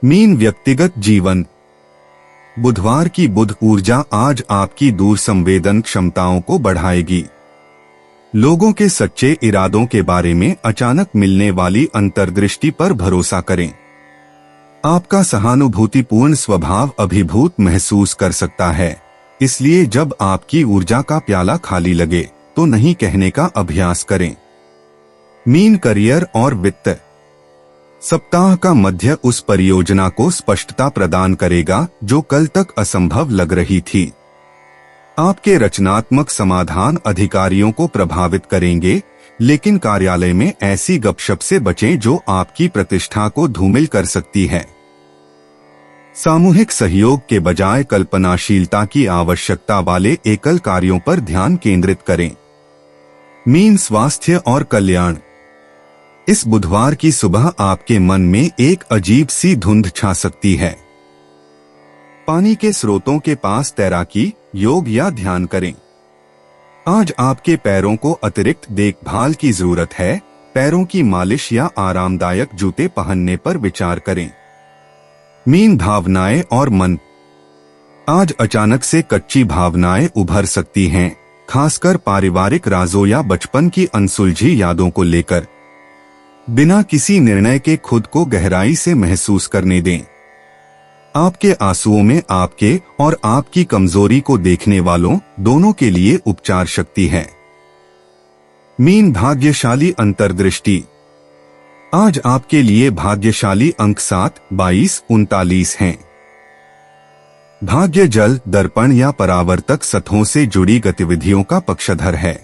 मीन व्यक्तिगत जीवन। बुधवार की बुध ऊर्जा आज आपकी दूर संवेदन क्षमताओं को बढ़ाएगी। लोगों के सच्चे इरादों के बारे में अचानक मिलने वाली अंतर्दृष्टि पर भरोसा करें। आपका सहानुभूतिपूर्ण स्वभाव अभिभूत महसूस कर सकता है, इसलिए जब आपकी ऊर्जा का प्याला खाली लगे तो नहीं कहने का अभ्यास करें। मीन करियर और वित्त। सप्ताह का मध्य उस परियोजना को स्पष्टता प्रदान करेगा जो कल तक असंभव लग रही थी। आपके रचनात्मक समाधान अधिकारियों को प्रभावित करेंगे, लेकिन कार्यालय में ऐसी गपशप से बचें जो आपकी प्रतिष्ठा को धूमिल कर सकती है। सामूहिक सहयोग के बजाय कल्पनाशीलता की आवश्यकता वाले एकल कार्यों पर ध्यान केंद्रित करें। मीन स्वास्थ्य और कल्याण। इस बुधवार की सुबह आपके मन में एक अजीब सी धुंध छा सकती है। पानी के स्रोतों के पास तैराकी, योग या ध्यान करें। आज आपके पैरों को अतिरिक्त देखभाल की जरूरत है। पैरों की मालिश या आरामदायक जूते पहनने पर विचार करें। मीन भावनाएं और मन। आज अचानक से कच्ची भावनाएं उभर सकती हैं, खासकर पारिवारिक राजों या बचपन की अनसुलझी यादों को लेकर। बिना किसी निर्णय के खुद को गहराई से महसूस करने दें। आपके आंसुओं में आपके और आपकी कमजोरी को देखने वालों दोनों के लिए उपचार शक्ति है। मीन भाग्यशाली अंतर्दृष्टि। आज आपके लिए भाग्यशाली अंक 7, 22, 39 हैं। भाग्य जल, दर्पण या परावर्तक सतहों से जुड़ी गतिविधियों का पक्षधर है।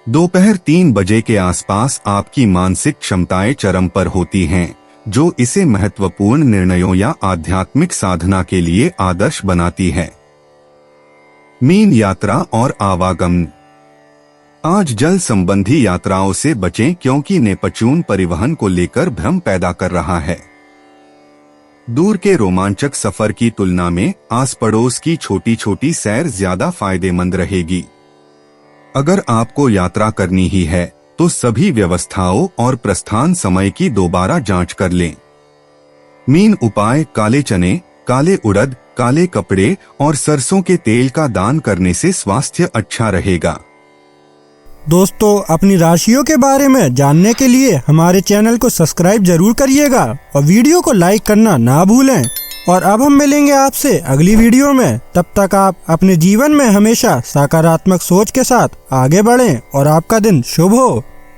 दोपहर 3 बजे के आसपास आपकी मानसिक क्षमताएं चरम पर होती हैं, जो इसे महत्वपूर्ण निर्णयों या आध्यात्मिक साधना के लिए आदर्श बनाती है। मीन यात्रा और आवागमन। आज जल संबंधी यात्राओं से बचें क्योंकि नेपच्यून परिवहन को लेकर भ्रम पैदा कर रहा है। दूर के रोमांचक सफर की तुलना में आस पड़ोस की छोटी छोटी सैर ज्यादा फायदेमंद रहेगी। अगर आपको यात्रा करनी ही है तो सभी व्यवस्थाओं और प्रस्थान समय की दोबारा जांच कर लें। मीन उपाय। काले चने, काले उड़द, काले कपड़े और सरसों के तेल का दान करने से स्वास्थ्य अच्छा रहेगा। दोस्तों, अपनी राशियों के बारे में जानने के लिए हमारे चैनल को सब्सक्राइब जरूर करिएगा और वीडियो को लाइक करना ना भूलें। और अब हम मिलेंगे आपसे अगली वीडियो में। तब तक आप अपने जीवन में हमेशा सकारात्मक सोच के साथ आगे बढ़ें और आपका दिन शुभ हो।